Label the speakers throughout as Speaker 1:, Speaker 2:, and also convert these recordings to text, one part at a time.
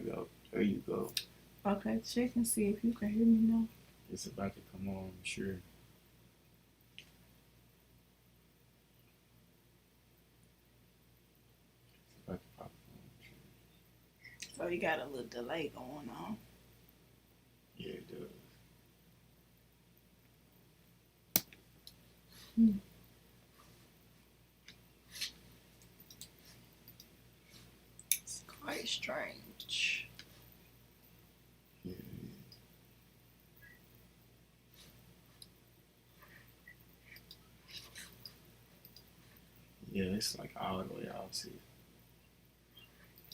Speaker 1: go. There you go.
Speaker 2: Okay, check and see if you can hear me now.
Speaker 1: It's about to come on, I'm sure. It's about to pop on, I'm sure.
Speaker 2: So you got a little delay going on.
Speaker 1: Yeah, it does.
Speaker 2: It's quite strange.
Speaker 1: Yeah. Yeah, it's like all the way out. See,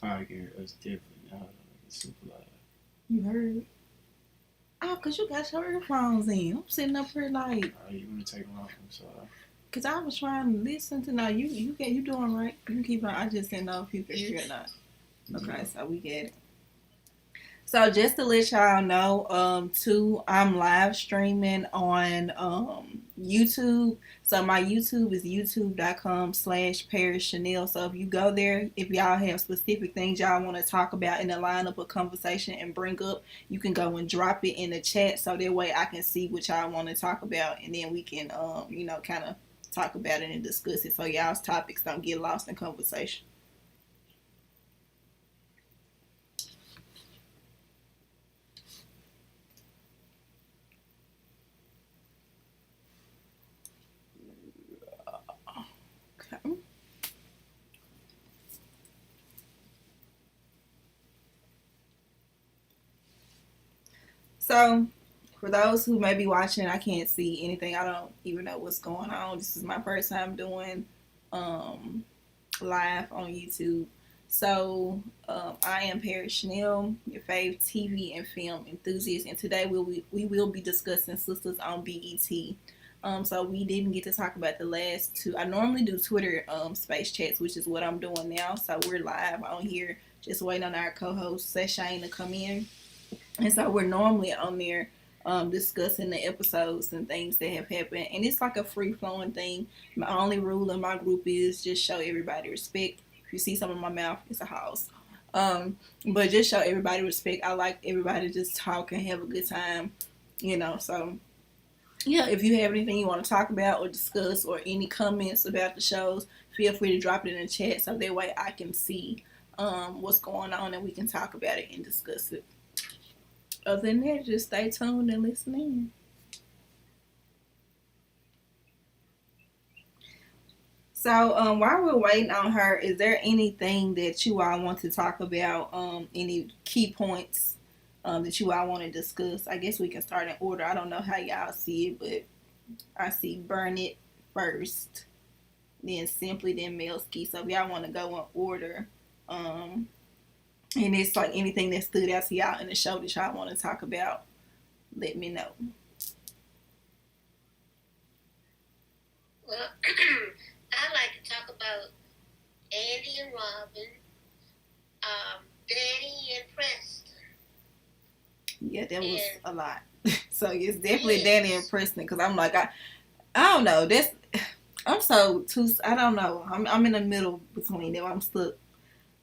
Speaker 1: I can. It's different. I don't know. It's super loud.
Speaker 2: You heard? Oh, cause you got your earphones in. I'm sitting up here like.
Speaker 1: You want to take them off? I'm sorry.
Speaker 2: Cause I was trying to listen to now. You doing right. You can keep on. I just didn't know if you could hear it or not. Okay, so we get it. So just to let y'all know, too, I'm live streaming on YouTube. So my YouTube is youtube.com/ParisChanel. So if you go there, if y'all have specific things y'all want to talk about in the lineup of conversation and bring up, you can go and drop it in the chat so that way I can see what y'all want to talk about, and then we can kind of talk about it and discuss it so y'all's topics don't get lost in conversation. Okay. So, for those who may be watching, I can't see anything. I don't even know what's going on. This is my first time doing live on YouTube. So, I am Paris Chanel, your fave TV and film enthusiast, and today we will be discussing Sistas on BET. So we didn't get to talk about the last two. I normally do Twitter space chats, which is what I'm doing now. So we're live on here, just waiting on our co-host Shane to come in. And so we're normally on there discussing the episodes and things that have happened. And it's like a free-flowing thing. My only rule in my group is just show everybody respect. If you see something in my mouth, it's a house. But just show everybody respect. I like everybody to just talk and have a good time, so... Yeah, if you have anything you want to talk about or discuss or any comments about the shows, feel free to drop it in the chat so that way I can see what's going on and we can talk about it and discuss it. Other than that, just stay tuned and listen in. So while we're waiting on her, is there anything that you all want to talk about? Any key points that you all want to discuss? I guess we can start in order. I don't know how y'all see it, but I see Burnett first, then Simply, then Melski. So if y'all want to go in order, and it's like anything that stood out to y'all in the show that y'all want to talk about, let me know.
Speaker 3: Well, I like to talk about Andy and Robin, Danny and Preston.
Speaker 2: Yeah, that was a lot. So it's definitely Danny and Preston, because I'm like, I don't know. I don't know. I'm in the middle between them. I'm stuck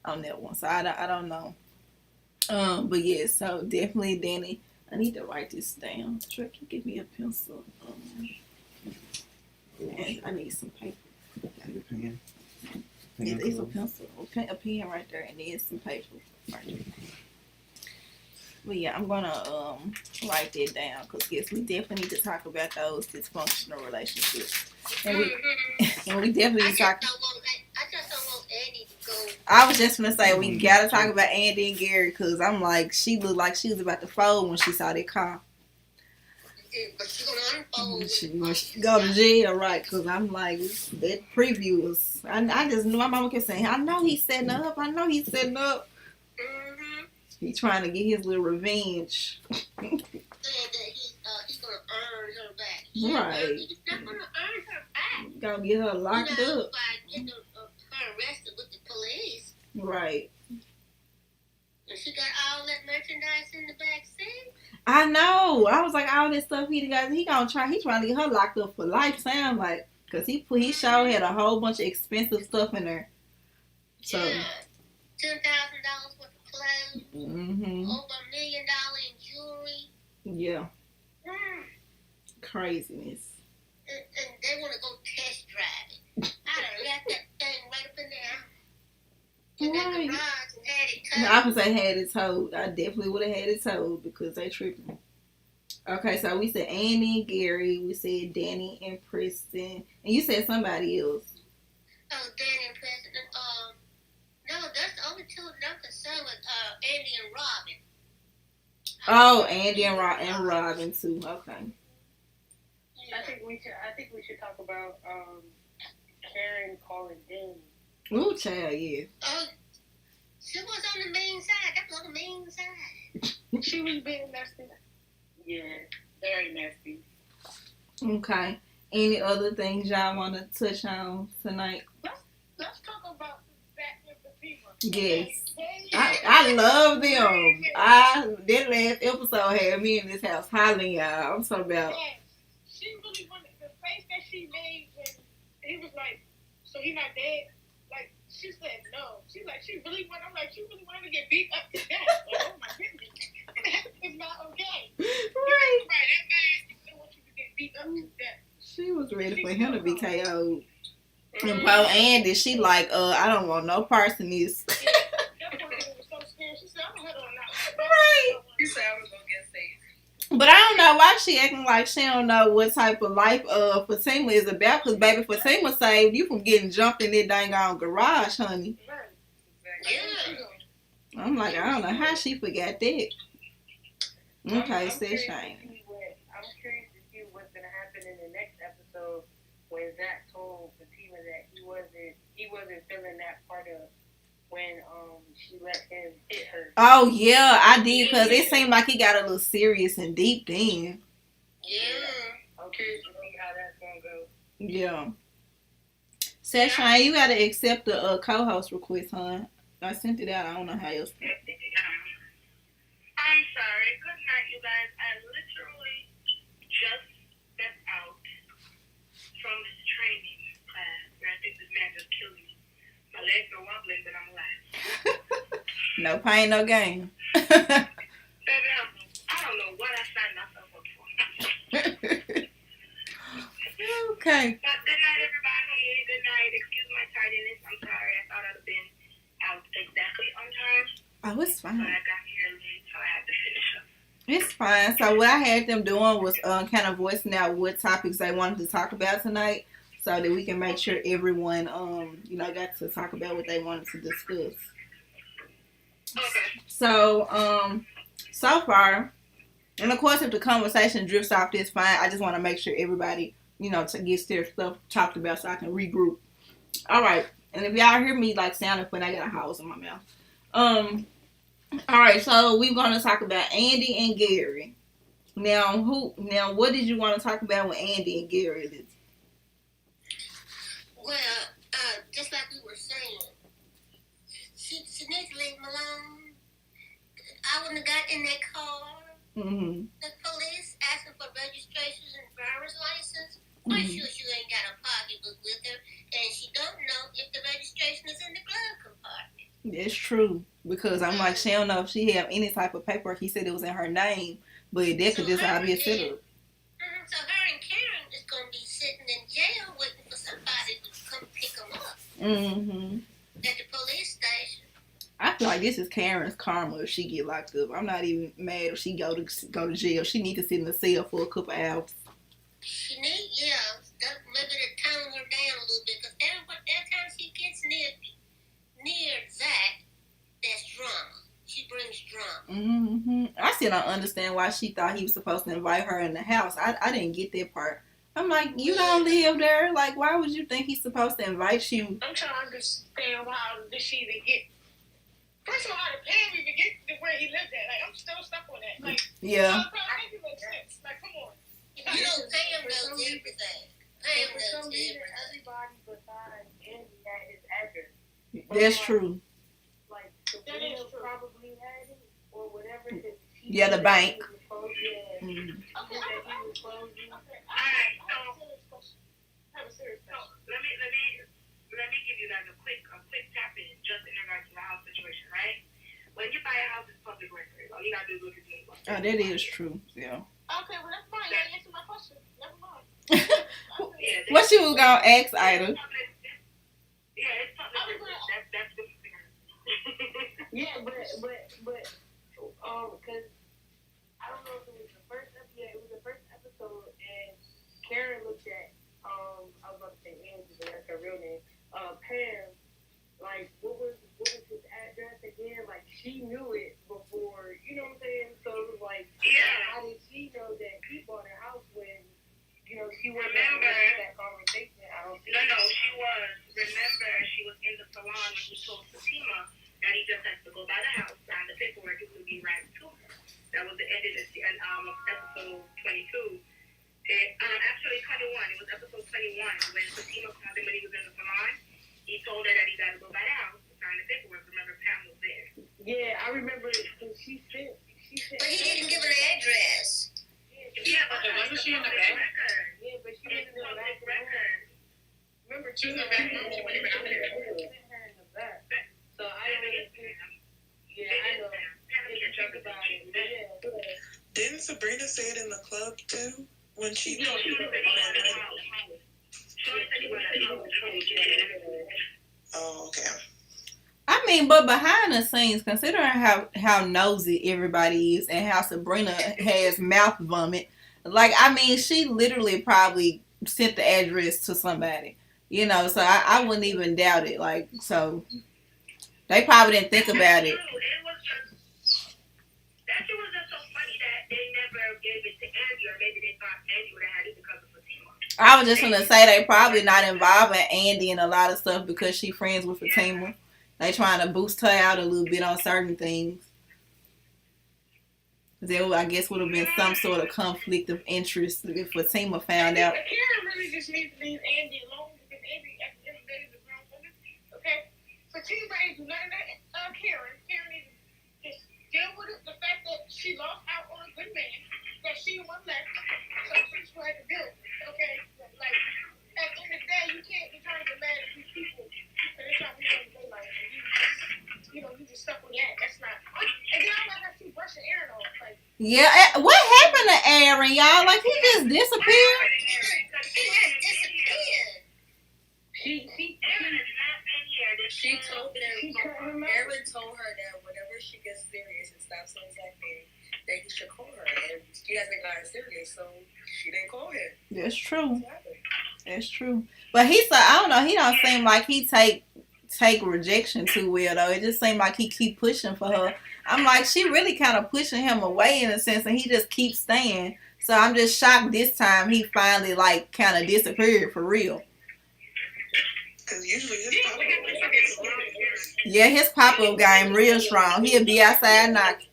Speaker 2: on that one, so I don't know. But yeah, so definitely Danny. I need to write this down. Sure, can you give me a pencil? And I need some paper.
Speaker 1: Get a pen.
Speaker 2: It's a pencil, a pen right there, and then some paper right there. But yeah, I'm gonna write that down, because yes, we definitely need to talk about those dysfunctional relationships, and we definitely talk.
Speaker 3: I just don't want Andy to go.
Speaker 2: I was just gonna say we gotta talk about Andy and Gary, because I'm like, she looked like she was about to fold when she saw that car.
Speaker 3: But she's gonna unfold.
Speaker 2: She go to jail, right? Because I'm like, that preview was. I just knew my mama kept saying, I know he's setting up. He's trying to get his little revenge.
Speaker 3: Saying that he's gonna earn her back.
Speaker 2: Right.
Speaker 3: He's not gonna earn her back.
Speaker 2: Gonna get her locked up.
Speaker 3: By getting her arrested with the police.
Speaker 2: Right.
Speaker 3: And she got all that merchandise in the back seat.
Speaker 2: I know. I was like, all this stuff he trying to get her locked up for life. Sound like, because he sure had a whole bunch of expensive stuff in there. So
Speaker 3: yeah. $10,000 worth of clothes,
Speaker 2: Mm-hmm.
Speaker 3: over $1 million in jewelry.
Speaker 2: Yeah.
Speaker 3: Mm.
Speaker 2: Craziness.
Speaker 3: And they want to go test drive it. I'd have left that thing right up in there. In that
Speaker 2: Right.
Speaker 3: garage and had it
Speaker 2: I
Speaker 3: towed.
Speaker 2: would say had it towed. I definitely would have had it towed because they tripping. Okay, so we said Annie and Gary. We said Danny and Preston. And you said somebody else.
Speaker 3: Oh, Danny and President. No, that's the only two that I'm concerned with. Andy and Robin.
Speaker 2: Oh, Andy and Robin too. Okay.
Speaker 3: Yeah.
Speaker 4: I think we should talk about Karen calling Danny.
Speaker 2: Ooh, child, yeah.
Speaker 3: Oh, she was on the mean side. That was on the mean side.
Speaker 4: She was being nasty. Yeah, very nasty.
Speaker 2: Okay. Any other things y'all want to touch on tonight?
Speaker 4: Let's talk about that with the people.
Speaker 2: Yes. I love them. That last episode had me in this house hollering, y'all. I'm talking about.
Speaker 4: Yes. She really wanted the face that she made when he was like, so he not dead? Like, she said no. She's like, she really wanted to get beat up to death. Like, oh my goodness. It's not okay.
Speaker 2: Right.
Speaker 4: That bad, you still want you to get beat up to death.
Speaker 2: She was ready for him to be KO'd. And poor Andy, she like, I don't want no parts in this.
Speaker 4: That woman was so scared. She said, I'm gonna head on out.
Speaker 2: Right.
Speaker 4: She said, I was gonna get safe.
Speaker 2: But I don't know why she acting like she don't know what type of life Fatima is about. Because baby, Fatima saved you from getting jumped in that dang on garage, honey.
Speaker 4: Right.
Speaker 3: Yeah.
Speaker 2: I'm like, I don't know how she forgot that. Okay, says Shane.
Speaker 4: I'm curious to see what's gonna happen in the next episode when Zach told Fatima that he wasn't feeling that part of when she let him hit her.
Speaker 2: Oh yeah, I did because it seemed like he got a little serious and deep then.
Speaker 3: Yeah.
Speaker 4: I'm curious to see how that's gonna go.
Speaker 2: Yeah. Says Shane, you gotta accept the co-host request, huh? I sent it out. I don't know how else.
Speaker 5: I'm sorry. Good night, you guys. I literally just stepped out from this training class where I think this man just killed me. My legs are wobbling, but I'm alive.
Speaker 2: No pain, no gain.
Speaker 5: Baby, I don't know what I signed myself up for.
Speaker 2: Okay.
Speaker 5: But good night, everybody. Good night. Excuse my tardiness. I'm sorry. I thought I'd have been out exactly on time.
Speaker 2: Oh, it's
Speaker 5: But
Speaker 2: fine.
Speaker 5: I got here late, so I had to finish up.
Speaker 2: It's fine. So what I had them doing was kind of voicing out what topics they wanted to talk about tonight, so that we can make sure everyone got to talk about what they wanted to discuss.
Speaker 5: Okay.
Speaker 2: So so far, and of course, if the conversation drifts off, that's fine. I just want to make sure everybody to get their stuff talked about so I can regroup. All right. And if y'all hear me like sounding funny, I got a house in my mouth. All right, so we're gonna talk about Andy and Gary. Now, what did you want to talk about with Andy and Gary?
Speaker 3: Well, just like we were saying, she needs to leave him alone. I wouldn't have got in that car.
Speaker 2: Mm-hmm.
Speaker 3: The police asking for registrations and driver's license. Quite sure she ain't got a pocketbook with her, and she don't know if the registration is in the glove compartment.
Speaker 2: It's true, because I'm like, she don't know if she have any type of paperwork. He said it was in her name, but that could just all be a setup.
Speaker 3: So her and Karen is going to be sitting in jail waiting for somebody to come pick them up
Speaker 2: Mm-hmm.
Speaker 3: at the police station.
Speaker 2: I feel like this is Karen's karma if she get locked up. I'm not even mad if she go to jail. She need to sit in the cell for a couple hours.
Speaker 3: She need, maybe to tone her down a little bit, because every time she gets near Zach, that's drama. She brings drama.
Speaker 2: Mm-hmm. I still don't understand why she thought he was supposed to invite her in the house. I didn't get that part. I'm like, you don't live there. Like, why would you think he's supposed to invite you?
Speaker 4: I'm trying to understand how did she even get. First of all, how did Pam even get to where he lived at? Like, I'm still stuck on that. Like,
Speaker 2: Yeah.
Speaker 4: I think it makes sense. Like, come on.
Speaker 3: Pam knows everything. Pam
Speaker 4: For
Speaker 3: knows
Speaker 4: some reason,
Speaker 3: everything.
Speaker 4: everybody besides Andy had his address.
Speaker 2: That's true.
Speaker 4: Like, Sabrina probably had it, or whatever.
Speaker 2: Yeah, the bank.
Speaker 4: Yeah.
Speaker 2: Mm.
Speaker 3: Okay,
Speaker 5: Alright, so let me give you guys a quick tap in just in regards to the house situation, right? When you buy
Speaker 2: Oh, that is true. Yeah.
Speaker 4: Okay, well that's fine. You answered my question. Never mind.
Speaker 2: What you was gonna ask, Ida?
Speaker 5: Yeah, it's public. That's good for parents.
Speaker 6: Yeah, but because I don't know if it was the first episode. Yeah, it was the first episode, and Karen looked at I was about to say Angie, but that's her real name. Pam, like what was his address again? Like she knew it before, you know what I'm saying? So it was like, how did she know that he bought a house when she wasn't in that conversation? I don't think.
Speaker 5: No, she was. Remember, she was in the salon when he told Fatima that he just has to go by the house, sign the paperwork, it will be right to her. That was the end of episode 22. Actually 21. It was episode 21 when Fatima called him when he was in the salon. He told her that he got to go by the house to sign the paperwork. Remember, Pam was there.
Speaker 6: Yeah, I remember it. She said.
Speaker 3: But he didn't give her the address.
Speaker 5: Yeah, but
Speaker 1: wasn't she in the back?
Speaker 6: Yeah, but she was in the back
Speaker 5: record.
Speaker 6: Remember,
Speaker 1: She was in the back room. She wasn't even out there.
Speaker 6: her in the back. So I don't think. Yeah, I know. About it. Yeah.
Speaker 7: Didn't Sabrina say it in the club too? When she
Speaker 5: No, she was at the house.
Speaker 7: Oh, okay.
Speaker 2: I mean, but behind the scenes, considering how nosy everybody is and how Sabrina has mouth vomit, like, I mean, she literally probably sent the address to somebody, so I wouldn't even doubt it. Like, so they probably didn't think about it.
Speaker 5: That shit was just so funny that they never gave it to Andy, or maybe they thought Andy would have had it because of Fatima.
Speaker 2: I was just gonna say they probably not involving Andy in a lot of stuff because she friends with Fatima. They trying to boost her out a little bit on certain things. There, I guess, would have been some sort of conflict of interest if Fatima found out.
Speaker 4: Karen really just needs to leave Andy alone because Andy, at the end of the day, is a grown woman. Okay? Fatima ain't do nothing to Karen. Karen needs to just deal with it. The fact that she lost out on a good man, that she was left, so she's trying to do it. Okay? Like, at the end of the day, you can't be trying to get mad at these people because they're trying to be on their life. You just stuck with that. That's not. And then I'm like, I keep brushing Aaron off. Like,
Speaker 2: Yeah, what happened to Aaron, y'all? Like, he just disappeared?
Speaker 3: He has disappeared.
Speaker 8: She told them, Aaron told her that whenever she gets serious and stops things like that he should call her. And she hasn't gotten serious, so she didn't call him.
Speaker 2: That's true. That's true. But I don't know, he don't seem like he take rejection too well, though. It just seemed like he keep pushing for her. I'm like, she really kind of pushing him away in a sense, and he just keeps staying. So I'm just shocked this time he finally, like, kind of disappeared for real.
Speaker 7: Because usually his pop-up
Speaker 2: Yeah, his pop-up game real strong. He'll be outside knocking.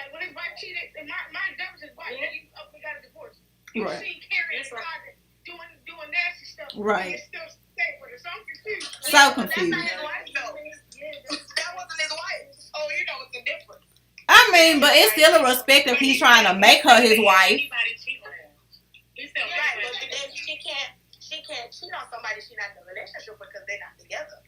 Speaker 4: like when his wife cheated, and my that was his wife. He up and got a divorce. You
Speaker 2: Right.
Speaker 4: see Karen inside doing nasty stuff.
Speaker 2: Right.
Speaker 4: And still stay with her. So I'm confused.
Speaker 2: So confused.
Speaker 3: That's not his wife, though. That wasn't his wife. Oh, it's a difference.
Speaker 2: I mean, but it's still a respect if he's trying to make her his wife.
Speaker 3: Anybody cheat on him. He's still right, but then she can't cheat on somebody she's not in a relationship with because they're not together.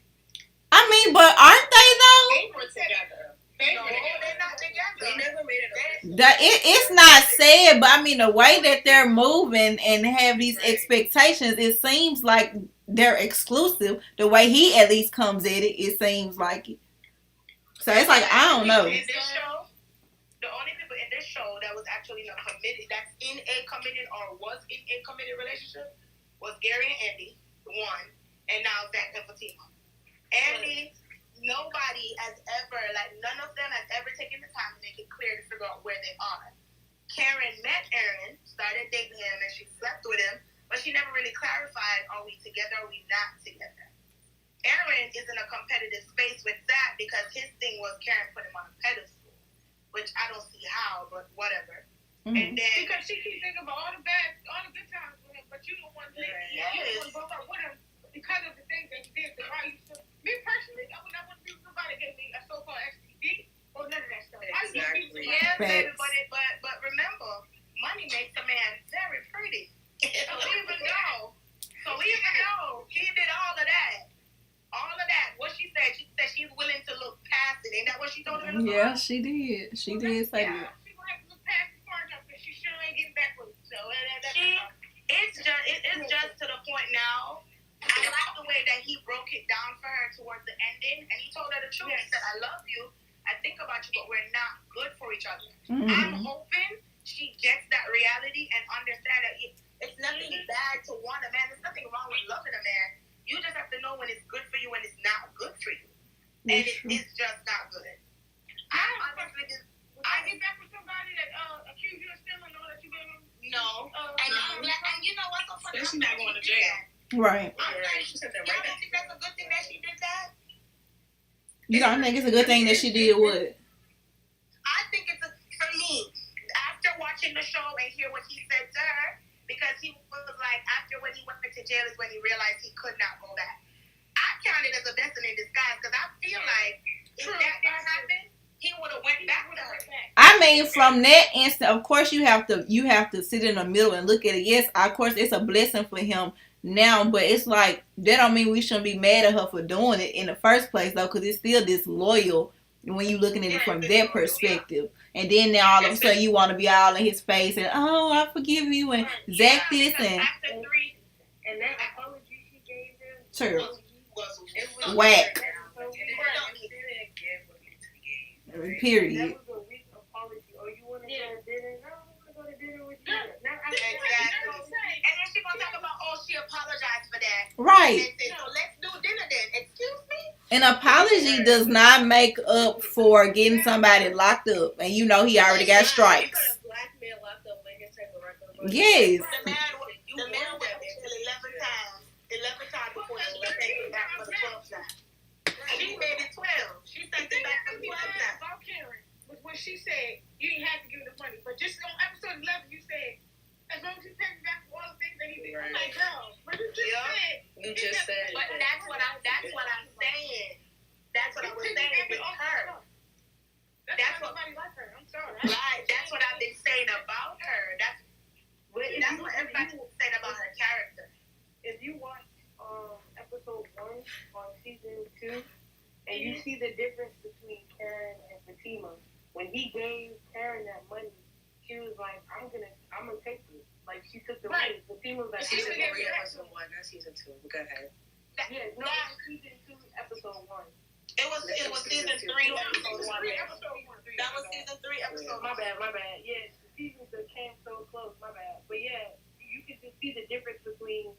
Speaker 2: I mean, but aren't they though?
Speaker 3: They were together. No, they're not together.
Speaker 8: They never made it official.
Speaker 2: It's not said, but I mean the way that they're moving and have these expectations, it seems like they're exclusive. The way he at least comes at it, it seems like it. So it's like, I don't know.
Speaker 3: In this show, the only people in this show that was actually in a committed or was in a committed relationship was Gary and Andy, one, and now Zach and Fatima. Andy, nobody has ever, like, none of them has ever taken the time to make it clear to figure out where they are. Karen met Aaron, started dating him, and she slept with him, but she never really clarified, are we together or are we not together? Aaron is in a competitive space with Zach because his thing was Karen put him on a pedestal, which I don't see how, but whatever.
Speaker 2: Mm-hmm.
Speaker 3: And then
Speaker 4: Because she keeps thinking about all the good times with him, but you don't want to broke up with him because of the things that he did. So why you still, me personally, I would not want to be with somebody that gave me a so-called STD or none of that stuff.
Speaker 8: Exactly.
Speaker 3: yeah, baby, but remember, money makes a man very pretty. So even though he did all of that, what she said she's willing to look past it. Ain't that what she told him?
Speaker 2: Yeah, she did. She did say that.
Speaker 4: She's gonna have to look past the part of because she sure ain't getting back with it. So
Speaker 3: it's just to the point now. I like the way that he broke it down for her towards the ending, and he told her the truth. Yes. He said, "I love you. I think about you, but we're not good for each other." Mm-hmm. I'm hoping she gets that reality and understand that it's nothing bad to want a man. There's nothing wrong with loving a man. You just have to know when it's good for you and it's not good for you. And it's just not good. I
Speaker 4: get back with somebody that accuse you of stealing or that you gave him?
Speaker 3: No. And you know what's so funny?
Speaker 6: She's not going to jail.
Speaker 2: Right.
Speaker 3: She said that right. You don't think that's a good thing that she did that?
Speaker 2: You don't think it's a good thing that she did what?
Speaker 3: I think it's for me, after watching the show and hear what he said to her, because he was like, after when he went to jail is when he realized he could not go back. I count it as a blessing in disguise because I feel like if that didn't happen, he would have went back with her.
Speaker 2: I mean, from that instant, of course, you have to sit in the middle and look at it. Yes, of course, it's a blessing for him now, but it's like that don't mean we shouldn't be mad at her for doing it in the first place, though, because it's still disloyal when you looking at it from that perspective. And then now all of a sudden you want to be all in his face and I forgive you and Zach this and
Speaker 6: that apology she gave him.
Speaker 2: True.
Speaker 6: Was
Speaker 2: whack. Period.
Speaker 6: That was a weak apology. Oh, you want to go to dinner? No, I want to go to dinner with you.
Speaker 3: Exactly. And then she gonna talk about, she apologized for that.
Speaker 2: Right.
Speaker 3: And say, so let's do dinner then. Excuse me?
Speaker 2: An apology does not make up for getting somebody locked up, and you know he already got strikes. Yes.
Speaker 3: The man was in 11 times before she was taken back for the 12th time. She made it 12. She sent it back for the 12th time.
Speaker 4: About Karen was when she said you didn't have to give him the money, but just on episode 11 you said as long as you pay me back for all the things that he did. I'm like, girl, but you just said.
Speaker 3: But that's what I'm saying. That's what I was saying with her.
Speaker 4: That's what nobody like her. I'm sorry.
Speaker 3: Right. That's what I've been saying about her. That's what everybody was saying about her character.
Speaker 6: If you watch episode 1 on season 2, and you see the difference between Karen and Fatima, when he gave Karen that money, she was like, I'm gonna take it. Like she took the money. Fatima was like,
Speaker 8: season 3, episode 1, not season 2. Go ahead.
Speaker 6: Season 2, episode 1.
Speaker 3: It was season 3, episode 1. That was season 3, episode 1.
Speaker 6: My bad. Yeah, the seasons that came so close. My bad. But yeah, you can just see the difference between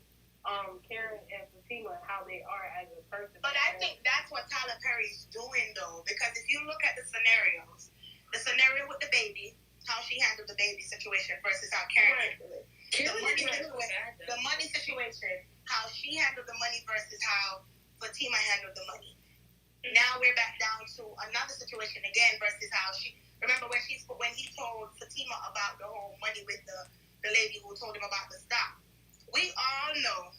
Speaker 6: Karen and Fatima and how they are as a person.
Speaker 3: But I think that's what Tyler Perry's doing, though, because if you look at the scenario with the baby, how she handled the baby situation versus how Karen handled it. The money situation, how she handled the money versus how Fatima handled the money. Now we're back down to another situation again versus how she. Remember when he told Fatima about the whole money with the lady who told him about the stock. We all know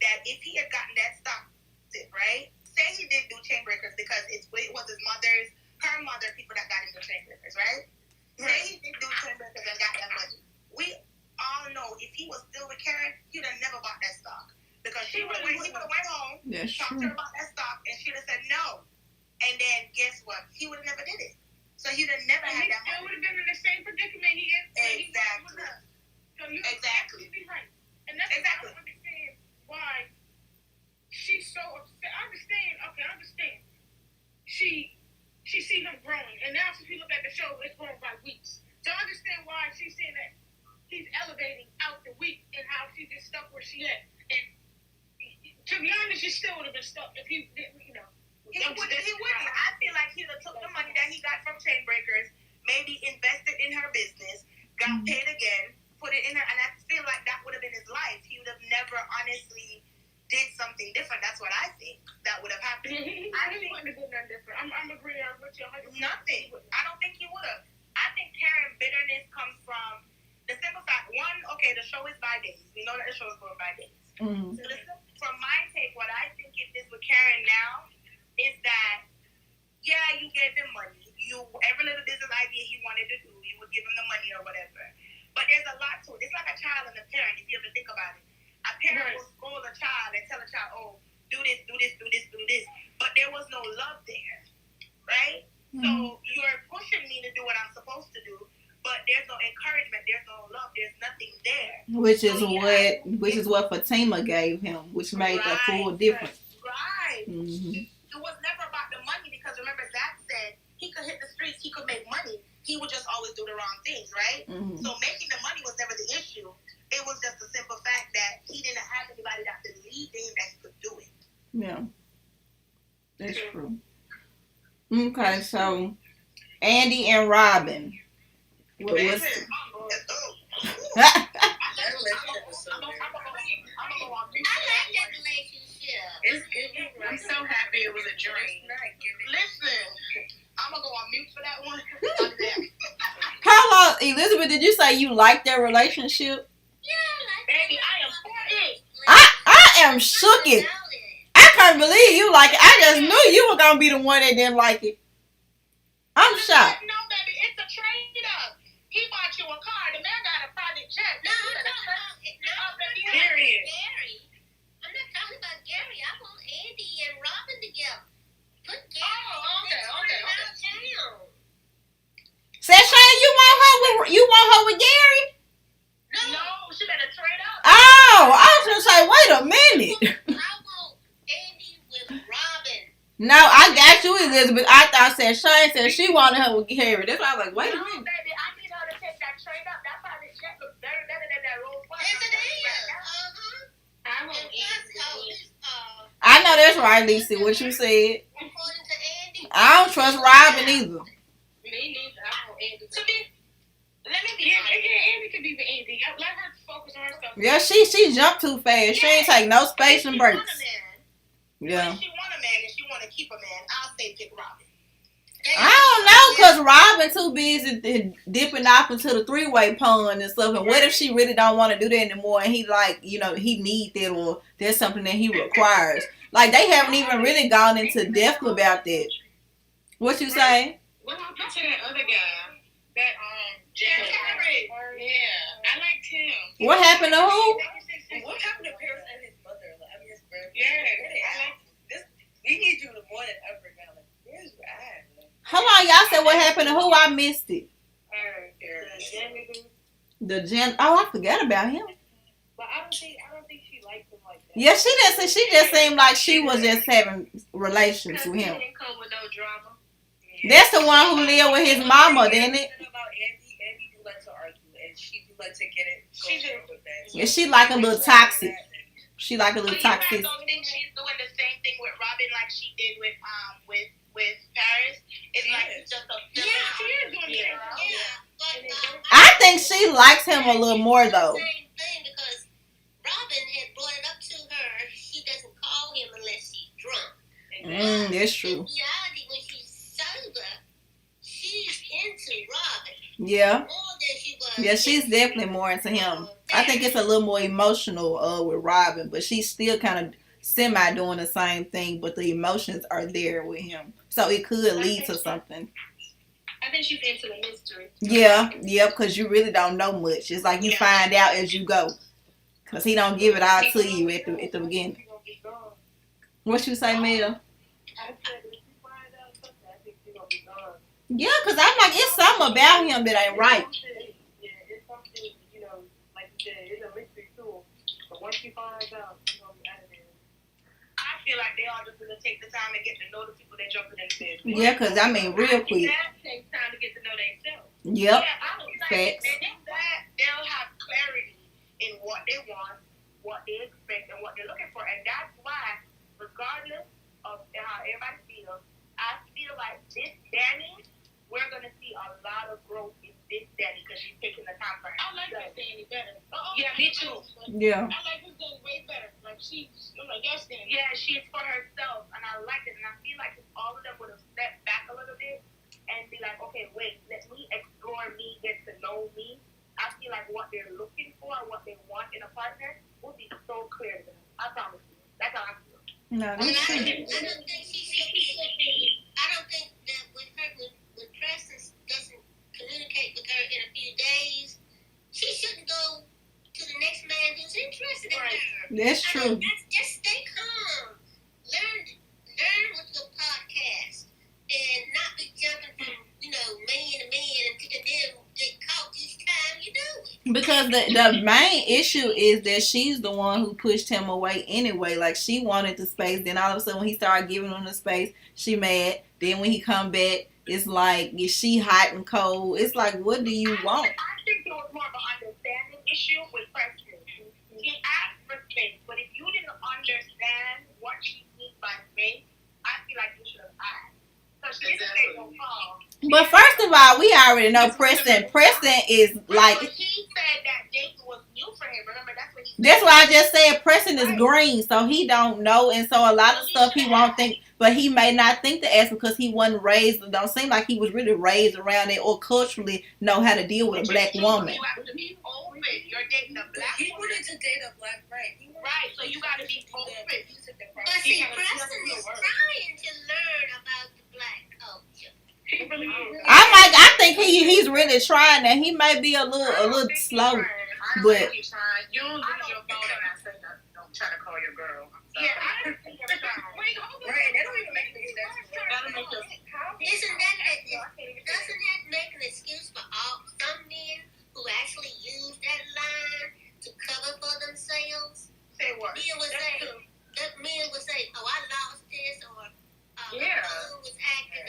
Speaker 3: that if he had gotten that stock tip, right? Say he did do chain breakers because it was her mother, people that got into chain breakers, right? Say he did do chain breakers and got that money. We all know if he was still with Karen, he'd have never bought that stock because he would have went home, talked to her about that stock, and she'd have said no. And then guess what? He would have never did it. So he'd have never had that money.
Speaker 4: He would have been in the same predicament he is.
Speaker 3: Exactly.
Speaker 4: So you're absolutely right. And that's why I don't understand why she's so upset. I understand. She sees him growing. And now since we look at the show, it's growing by weeks. So I understand why she's saying that he's elevating out the week and how she just stuck where she at. And to be honest, she still would have been stuck if he didn't,
Speaker 3: He wouldn't. I feel like he would have took the money that he got from chain breakers, maybe invested in her business, got paid again, put it in her, and I feel like that would have been his life. He would have never honestly did something different. That's what I think that would have happened.
Speaker 4: I think he wouldn't have done nothing different. I'm agreeing with you 100%.
Speaker 3: Nothing. I don't think he would have. I think Karen's bitterness comes from the simple fact, one, okay, the show is by days. We know that the show is going by days.
Speaker 2: Mm-hmm.
Speaker 3: So from my take, what I think it is with Karen now is that, yeah, you gave him money. Every little business idea he wanted to do, you would give him the money or whatever. But there's a lot to it. It's like a child and a parent, if you ever think about it. A parent will scold a child and tell a child, oh, do this, do this, do this, do this. But there was no love there, right? So you're pushing me to do what I'm supposed to do, but there's no encouragement, there's no love, there's nothing there.
Speaker 2: Which is what Fatima gave him, which made a full difference.
Speaker 3: Right.
Speaker 2: Mm-hmm.
Speaker 3: It was never about the money, because remember Zach said he could hit the streets, he could make money. He would just always do the wrong things, right?
Speaker 2: Mm-hmm.
Speaker 3: So making the money was never the issue. It was just the simple fact that he didn't have anybody that believed in him that he could do it.
Speaker 2: Yeah. That's true. Okay, so Andy and Robin. What was
Speaker 3: I like that relationship. I'm so happy it was a dream. Listen, I'm gonna go on mute for that one.
Speaker 2: How long, Elizabeth, did you say you liked their relationship?
Speaker 3: Baby, I am for it.
Speaker 2: I am shook it. I can't believe you like it. I just knew you were gonna be the one that didn't like it. I'm shocked.
Speaker 3: No, baby, it's a trade up. He bought you a car. The man got a private jet.
Speaker 5: No, I'm not talking about Gary. I want Andy and Robin together. Put Gary out town.
Speaker 2: Shane, you want her with Gary?
Speaker 3: No, she better trade up.
Speaker 2: Oh, I was gonna say, wait a minute.
Speaker 5: I want Andy with Robin.
Speaker 2: No, I got you, Elizabeth. I thought Shane said she wanted her with Gary. That's why I was like, wait a minute.
Speaker 3: Baby, I need her to take that trade up. That private jet looks better than that Rolls Royce.
Speaker 5: Yes, it is.
Speaker 3: I want Andy.
Speaker 2: I know that's right, Lisa, what you said.
Speaker 5: According to Andy.
Speaker 2: I don't trust Robin either.
Speaker 3: Me neither. I want Andy. To me, let me be honest. Andy can be with Andy. Let her focus on herself.
Speaker 2: Yeah, she jumped too fast. She ain't take no space and breaks. Yeah.
Speaker 3: If she want a man and she want to keep a man, I'll say pick Robin.
Speaker 2: I don't know, because Robin too busy dipping off into the three-way pond and stuff. And what if she really don't want to do that anymore and he he need that, or there's something that he requires? Like, they haven't even really gone into depth about that. What you say?
Speaker 3: What happened to that other guy? That Jared. Yeah, I liked him.
Speaker 2: What happened to who?
Speaker 8: What happened to Paris and his mother? His grandmother.
Speaker 3: Yeah,
Speaker 8: I like this. We need you more than ever now. Like, where's you at?
Speaker 2: Hold on, y'all said what happened to who? I missed it. Oh, I forgot about him.
Speaker 6: But I don't think she liked him like that.
Speaker 2: Yeah, she didn't. She just seemed like she was just having relations with him.
Speaker 3: He didn't come with no drama.
Speaker 2: That's the one who lived with his mama, didn't it?
Speaker 8: Andy do like to argue, and she do like to get it.
Speaker 3: She do.
Speaker 8: With that.
Speaker 2: Yeah, she like a little toxic. She like a little toxic.
Speaker 3: I don't think she's doing the same thing with Robin like she did with Paris. It's like it's just a
Speaker 5: Yeah, she is doing it. Yeah, but
Speaker 2: I think she likes him a little more though.
Speaker 5: Same thing, because Robin had brought it up to her. She doesn't call him unless she's drunk.
Speaker 2: That's true.
Speaker 5: In reality, when she's sober, she's into Robin.
Speaker 2: Yeah.
Speaker 5: More than she was.
Speaker 2: Yeah, she's definitely more into him. I think it's a little more emotional with Robin, but she's still kind of semi doing the same thing, but the emotions are there with him. So it could lead to something.
Speaker 3: I think she's into the mystery.
Speaker 2: Yeah, because you really don't know much. It's like you find out as you go. Because he don't give it all to you at the beginning. What you say, Mel?
Speaker 6: I said, if you find out something, I think she's gonna be gone.
Speaker 2: Yeah, because I'm like, it's something about him that ain't right.
Speaker 6: Yeah, it's something, like you said, it's a mystery too. But once you find out, you're gonna be out of there.
Speaker 3: I feel like they all just gonna take the time and get to know the people they're jumping into.
Speaker 2: Yeah, because I mean, real quick.
Speaker 3: That takes time to get to know themselves.
Speaker 2: Yep.
Speaker 3: Yeah, I was like,
Speaker 2: Facts.
Speaker 3: that they'll have clarity in what they want, what they expect, and what they're looking for. And that's why, regardless of how everybody feels, I feel like this Danny, we're going to see a lot of growth in this Danny because she's taking the time for her.
Speaker 4: I like this Danny better.
Speaker 3: Yeah, me too.
Speaker 2: Yeah.
Speaker 4: I like this Danny way better. Like, I'm like, yes, Danny.
Speaker 3: Yeah, she's for herself, and I like it. And I feel like if all of them would have stepped back a little bit and be like, okay, wait, let me explore me, get to know me. I feel like what they're looking for and what they want in a partner will be so clear to them. I promise you. That's how I feel.
Speaker 2: No,
Speaker 5: I
Speaker 2: that's true.
Speaker 5: don't think she should be. I don't think that with Preston doesn't communicate with her in a few days, she shouldn't go to the next man who's interested in her.
Speaker 2: That's true.
Speaker 5: Just stay calm. Learn with your podcast and not be jumping
Speaker 2: Because the main issue is that she's the one who pushed him away anyway. Like, she wanted the space. Then all of a sudden, when he started giving him the space, she mad. Then when he come back, it's like, is she hot and cold? It's like, what do you want?
Speaker 3: I think there was more of an understanding issue with Preston. He asked for space, but if you didn't understand what she means by space, I feel like you should have asked. So she didn't say no problem.
Speaker 2: But first of all, we already know Preston. Preston is like.
Speaker 3: But he said that dating was new for him. Remember, that's what he said.
Speaker 2: That's why I just said Preston is green, so he don't know, and so a lot of stuff he won't think. But he may not think to ask because he wasn't raised. It don't seem like he was really raised around it or culturally know how to deal with a black woman.
Speaker 3: You have to be open. You're dating a black
Speaker 8: He
Speaker 3: woman.
Speaker 8: wanted to date a black, right?
Speaker 3: Right, so you got to be open.
Speaker 9: But see, Preston is trying to learn about the black culture.
Speaker 2: I think he's really trying that. He may be a little slow, but
Speaker 3: You don't lose your phone and I say don't try to call your girl. Yeah, I don't think you're trying. Wait, hold on.
Speaker 8: Right, that don't even make any sense.
Speaker 3: That'll make your
Speaker 9: Doesn't that make an excuse for some men who actually use that line to cover for themselves?
Speaker 3: Say what?
Speaker 9: Men would say, oh, I lost this, or
Speaker 3: Yeah.
Speaker 9: was acting.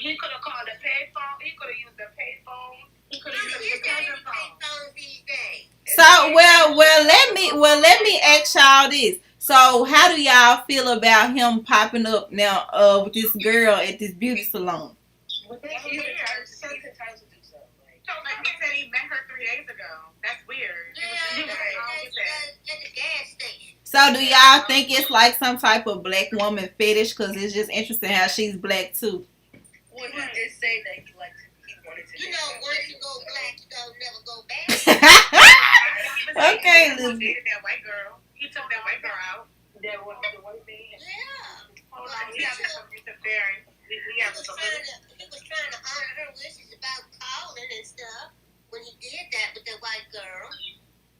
Speaker 3: He could have called the payphone. He could have used the payphone. He could have used the cousin phone.
Speaker 9: Phones these days.
Speaker 2: so let me ask y'all this. So how do y'all feel about him popping up now with this girl at this beauty salon?
Speaker 8: But that's weird. He's entitled to do so.
Speaker 3: So somebody said he met her 3 days ago. That's weird.
Speaker 9: Yeah, at the gas station.
Speaker 2: So do y'all think it's like some type of black woman fetish? Because it's just interesting how she's black too.
Speaker 8: Well, he did say that he wanted to.
Speaker 9: You know, once you go black, you don't never go back.
Speaker 2: Okay,
Speaker 3: He
Speaker 2: Lizzie.
Speaker 3: dated that white girl. He took that white girl out.
Speaker 6: That was the white man.
Speaker 9: Yeah.
Speaker 3: Hold on. We have some interference. We have some.
Speaker 9: He was trying to honor her wishes about calling and stuff when he did that with that white girl.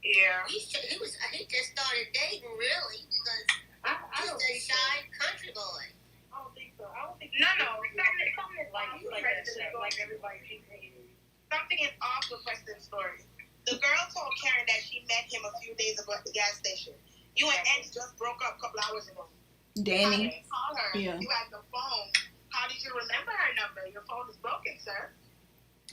Speaker 3: Yeah.
Speaker 9: He just started dating really because
Speaker 6: I
Speaker 9: he's
Speaker 6: don't
Speaker 9: a
Speaker 6: think so.
Speaker 9: shy country boy.
Speaker 6: I don't think so. I don't think
Speaker 3: No.
Speaker 6: something like that shit. Like everybody keeps hating.
Speaker 3: Something is off with Preston's story. The girl told Karen that she met him a few days ago at the gas station. You and Andy just broke up a couple hours ago.
Speaker 2: Danny.
Speaker 3: I didn't call her.
Speaker 2: Yeah.
Speaker 3: You had the phone. How did you remember her number? Your phone is broken, sir.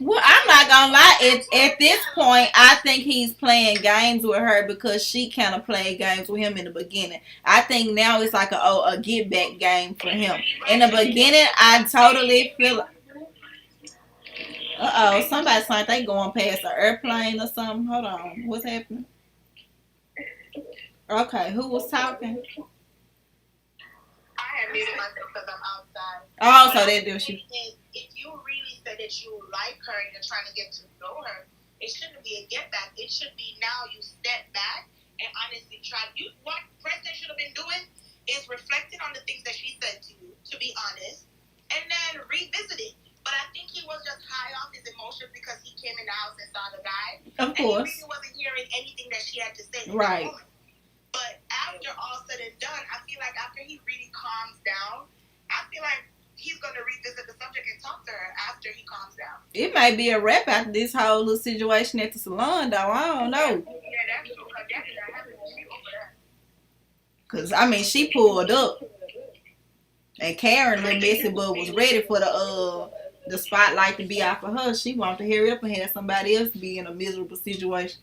Speaker 2: Well, I'm not gonna lie. At this point, I think he's playing games with her because she kind of played games with him in the beginning. I think now it's like a get back game for him. In the beginning, I totally feel. Somebody sounds like they going past an airplane or something. Hold on, what's happening? Okay, who was talking?
Speaker 3: I had muted myself because I'm outside.
Speaker 2: Oh, so they do she.
Speaker 3: If you really said that you like her and you're trying to get to know her, it shouldn't be a get back. It should be now you step back and honestly try. What Preston should have been doing is reflecting on the things that she said to you, to be honest, and then revisit it. But I think he was just high off his emotions because he came in the house and saw the guy.
Speaker 2: Of
Speaker 3: And
Speaker 2: course.
Speaker 3: he really wasn't hearing anything that she had to say.
Speaker 2: Right.
Speaker 3: But after all said and done, I feel like after he really calms down, I feel like he's going to revisit the subject and talk to her after he calms down.
Speaker 2: It might be a wrap after this whole little situation at the salon, though. I don't know.
Speaker 3: Yeah, that's true. Her daddy not having she over that.
Speaker 2: Cause I mean, she pulled up, and Karen, little messy but was ready for the spotlight to be out for her. She wanted to hurry up and have somebody else be in a miserable situation.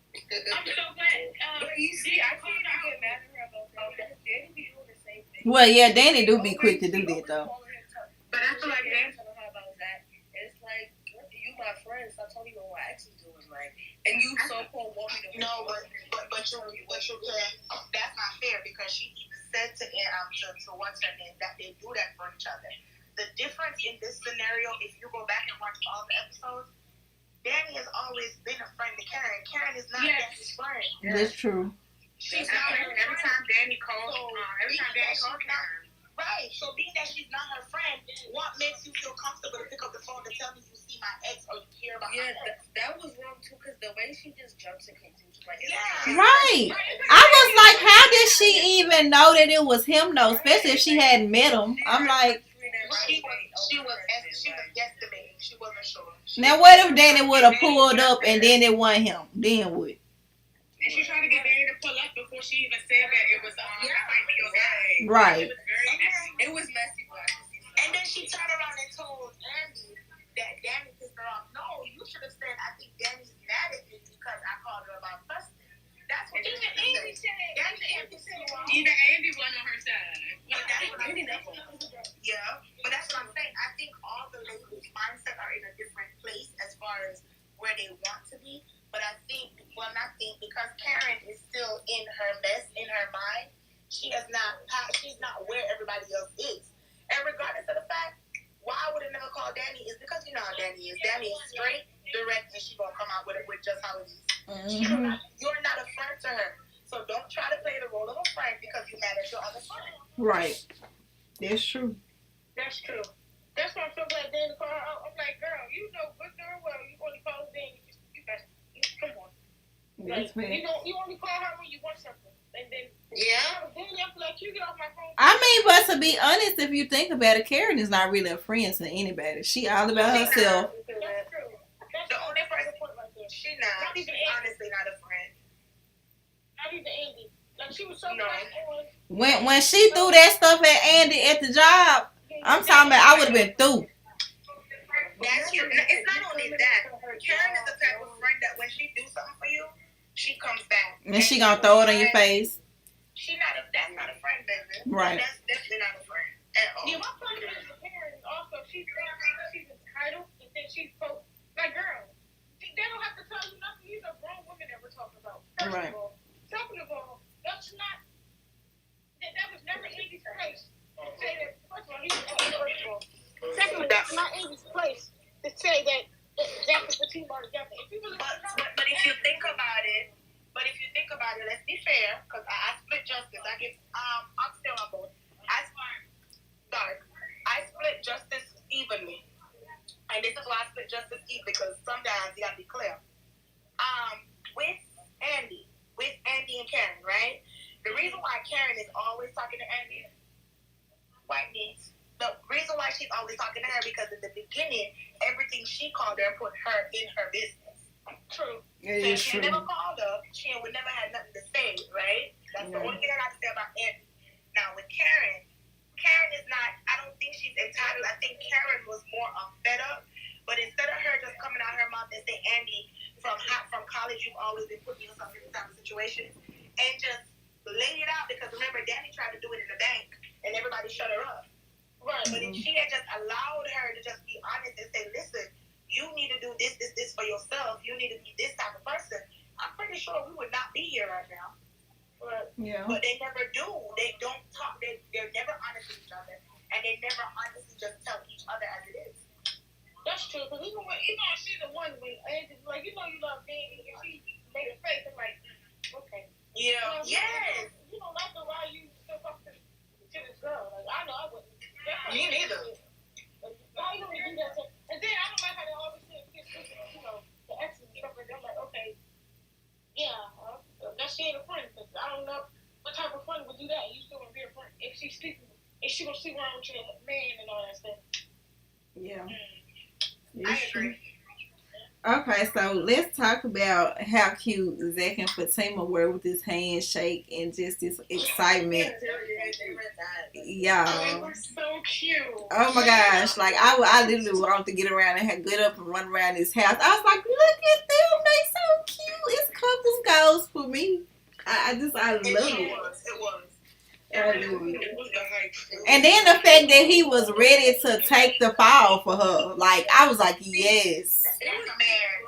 Speaker 4: I'm so glad.
Speaker 8: But you see, I can't get mad at her about that. Danny be doing the same thing.
Speaker 2: Well, yeah, Danny do be quick to do that though.
Speaker 8: But I feel like Dan's telling her about that. It's like, you my friend, stop telling me what my ex is doing, like, and you so-called want me to.
Speaker 3: No, but you can. That's not fair because she even said to what's her name that they do that for each other. The difference in this scenario, if you go back and watch all the episodes, Danny has always been a friend to Karen. Karen is not Danny's friend.
Speaker 2: That's true.
Speaker 3: She's not every time Danny calls Karen. Right. So being that she's not her friend, what makes you feel comfortable to pick up the phone to tell me you see my ex or you hear about my ex?
Speaker 8: that was wrong too, because the way she just jumps to conclusions, like,
Speaker 2: Right. I was like, how did she even know that it was him though? Especially if she hadn't met him. I'm like,
Speaker 3: She was guesstimating. She wasn't sure.
Speaker 2: Now, what if Danny would have pulled up and then it wasn't him? Then what?
Speaker 4: And she tried to get Danny to pull up before she even said that it was that might be your guy.
Speaker 2: Right.
Speaker 4: It was very messy.
Speaker 8: It was messy, but I could see something.
Speaker 3: And then she turned around and told Andy that Danny pissed her off. No, you should have said, I think Danny's mad at me because I called her about fussing. That's what you should have said. Danny pissed you off.
Speaker 4: Even Andy wasn't on her side.
Speaker 3: But that's what I'm saying. Yeah, but that's what I'm saying. I think all the ladies' mindset are in a different place as far as where they want to be. But I think, well, not think, because Karen is still in her mess, in her mind. She's not where everybody else is. And regardless of the fact, why I would have never called Danny is because you know how Danny is. Danny is straight, direct, and she gonna come out with it with just how it is.
Speaker 2: Mm-hmm.
Speaker 3: You're not a friend to her. So don't try to play the role of a friend because you're mad at your other friend.
Speaker 2: Right. That's true.
Speaker 4: That's true. That's why I'm so glad Danny called her out. I'm like, girl, you know good darn well you only call Danny. Come on.
Speaker 2: That's fair.
Speaker 4: You only call her when you want something. And then Danny, I'm like, you get off my phone.
Speaker 2: I mean, but to be honest, if you think about it, Karen is not really a friend to anybody. She all about herself.
Speaker 4: That's true.
Speaker 3: The only person she not. She's honestly not a friend.
Speaker 4: Not even Andy. Like she was so
Speaker 3: No.
Speaker 4: nice.
Speaker 2: When she threw that stuff at Andy at the job, I'm talking about I would have been through.
Speaker 3: That's true. It's not only that. Karen is the type of friend that when she do something for you, she comes back.
Speaker 2: And she gonna throw it in your face.
Speaker 3: That's not a friend, baby.
Speaker 2: Right.
Speaker 3: That's definitely not a friend at all.
Speaker 4: Yeah, my problem is with Karen also she thinks she's entitled and thinks she's so like girl. They don't have to tell you nothing. These are grown women that we're talking about. First
Speaker 2: Right.
Speaker 4: of all. Second of all, that's not that was never Andy's place to say that. First of all, he's first of all. Secondly, that's not Andy's place to say that Jack is the team all together. If you really
Speaker 3: But if you think about it, let's be fair, because I split justice. I'm still on board. I split justice evenly. And this is why I split justice evenly, because sometimes you gotta be clear. With Andy and Karen, right? The reason why Karen is always talking to Andy, white means. The reason why she's always talking to her because in the beginning, everything she called her put her in her business. True.
Speaker 2: It
Speaker 3: So
Speaker 2: is
Speaker 3: if she
Speaker 2: true.
Speaker 3: never called her, she would never have nothing to say, right? That's the only thing I got to say about Andy. Now with Karen is not, I don't think she's entitled. I think Karen was more fed up. But instead of her just coming out her mouth and say, Andy, from college, you've always been putting yourself in this type of situation, and just lay it out, because remember, Danny tried to do it in the bank, and everybody shut her up. Right. But if she had just allowed her to just be honest and say, listen, you need to do this for yourself. You need to be this type of person. I'm pretty sure we would not be here right now. But they never do. They don't talk. They're never honest with each other, and they never honestly just tell each other as it is.
Speaker 4: That's true, because even she's the one when Andy's like, you love Danny, and she made a face, I'm like, okay.
Speaker 3: Yeah. Yes.
Speaker 4: You don't like her, why you still talk to this girl? Like, I know I wouldn't.
Speaker 3: Me neither.
Speaker 4: Like, why you gonna do that? And then I don't like how they always say, the exes and stuff like that. I'm like, okay, yeah, that she ain't a friend, because I don't know what type of friend would do that. You still want to be a friend if she's sleeping, if she gonna sleep around with your man and all that stuff.
Speaker 2: Yeah.
Speaker 3: I agree.
Speaker 2: Okay, so let's talk about how cute Zach and Fatima were with this handshake and just this excitement. Y'all.
Speaker 4: They were so cute.
Speaker 2: Oh my gosh. Like, I literally wanted to get around and get up and run around this house. I was like, look at them. They so cute. It's couples goals for me. I love it.
Speaker 3: It was.
Speaker 2: And then the fact that he was ready to take the fall for her. Like, I was like, yes.
Speaker 3: It was mad.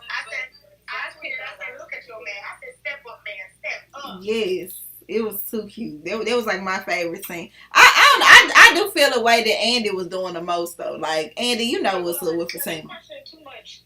Speaker 3: I said, look at your man. I said, step up, man. Step up.
Speaker 2: Yes. It was too cute. That was like my favorite scene. I do feel the way that Andy was doing the most though. Like, Andy, you know what's up with Fatima.
Speaker 4: Too much.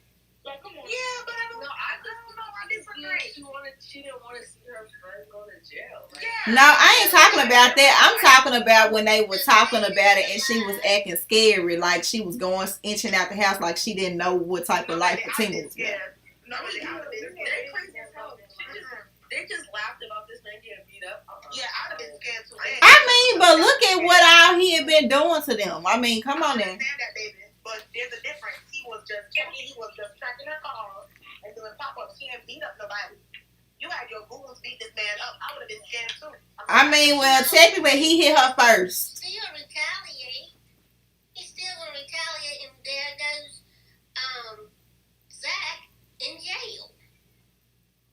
Speaker 4: Like, come on.
Speaker 3: Yeah, but I don't know. I disagree.
Speaker 8: She didn't want to see her friend go to jail. Like,
Speaker 3: Yeah.
Speaker 2: No, I ain't talking about that. I'm talking about when they were talking about it and she was acting scary. Like, she was going inching out the house like she didn't know what type of life Fatima was living.
Speaker 3: No,
Speaker 8: they're crazy as hell. They just laughed about this man getting beat up.
Speaker 3: Yeah, I'd have been scared too.
Speaker 2: I mean, but look at what all he had been doing to them. I mean, come on
Speaker 3: I
Speaker 2: now.
Speaker 3: understand that, baby. But there's a difference. He was just
Speaker 2: I mean, well, technically, he hit her first.
Speaker 9: Still retaliate. He's still gonna retaliate, and there goes Zach in jail.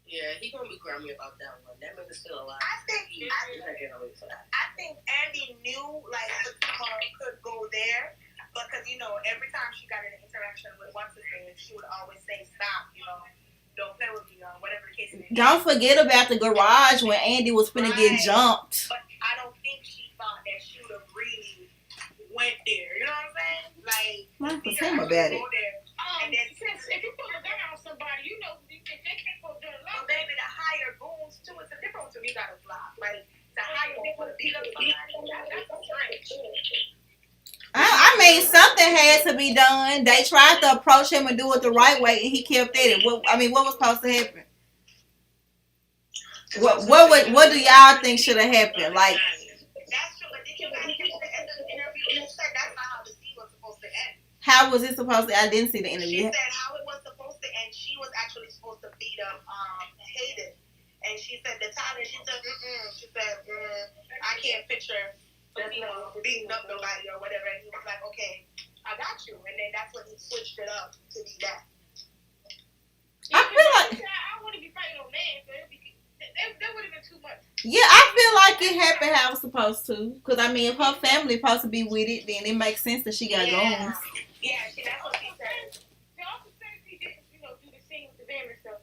Speaker 8: Yeah, he gonna be grimy about that one. That nigga's still alive.
Speaker 3: I think Andy knew like Fatima could go there because every time she got an interaction with what's his name, she would always say stop, don't play with me or whatever the case may be.
Speaker 2: Don't forget about the garage when Andy was finna get jumped.
Speaker 3: But I don't think she thought that she would have really went there. You know what I'm saying? Like,
Speaker 2: tell him about it.
Speaker 3: Go there.
Speaker 4: And then if you put a gun on somebody, they can't go there alone.
Speaker 3: But baby, to hire goons too, it's a different one. You gotta fly. Like, to hire people to beat up somebody, that's a stretch.
Speaker 2: I mean, something had to be done. They tried to approach him and do it the right way, and he kept at it. What was supposed to happen? What do y'all think should have happened? Like,
Speaker 3: that's true, but did you guys catch the end of the interview? They said that's not how the scene was supposed to end.
Speaker 2: how was it supposed to? I didn't see the
Speaker 3: She
Speaker 2: interview.
Speaker 3: said how it was supposed to end. She was actually supposed to beat up Hayden, and she said the time that she said, she said, I can't picture beating up nobody or whatever. And he was like, okay, I got you. And then that's when he switched it up to be that.
Speaker 2: I feel like,
Speaker 4: I want to be fighting on man, so that would have been too much.
Speaker 2: yeah, I feel like it happened how it was supposed to. Because, I mean, if her family supposed to be with it, then it makes sense that she got goons.
Speaker 3: Yeah, that's what she said.
Speaker 4: They also said he didn't, do the scene with the van and stuff.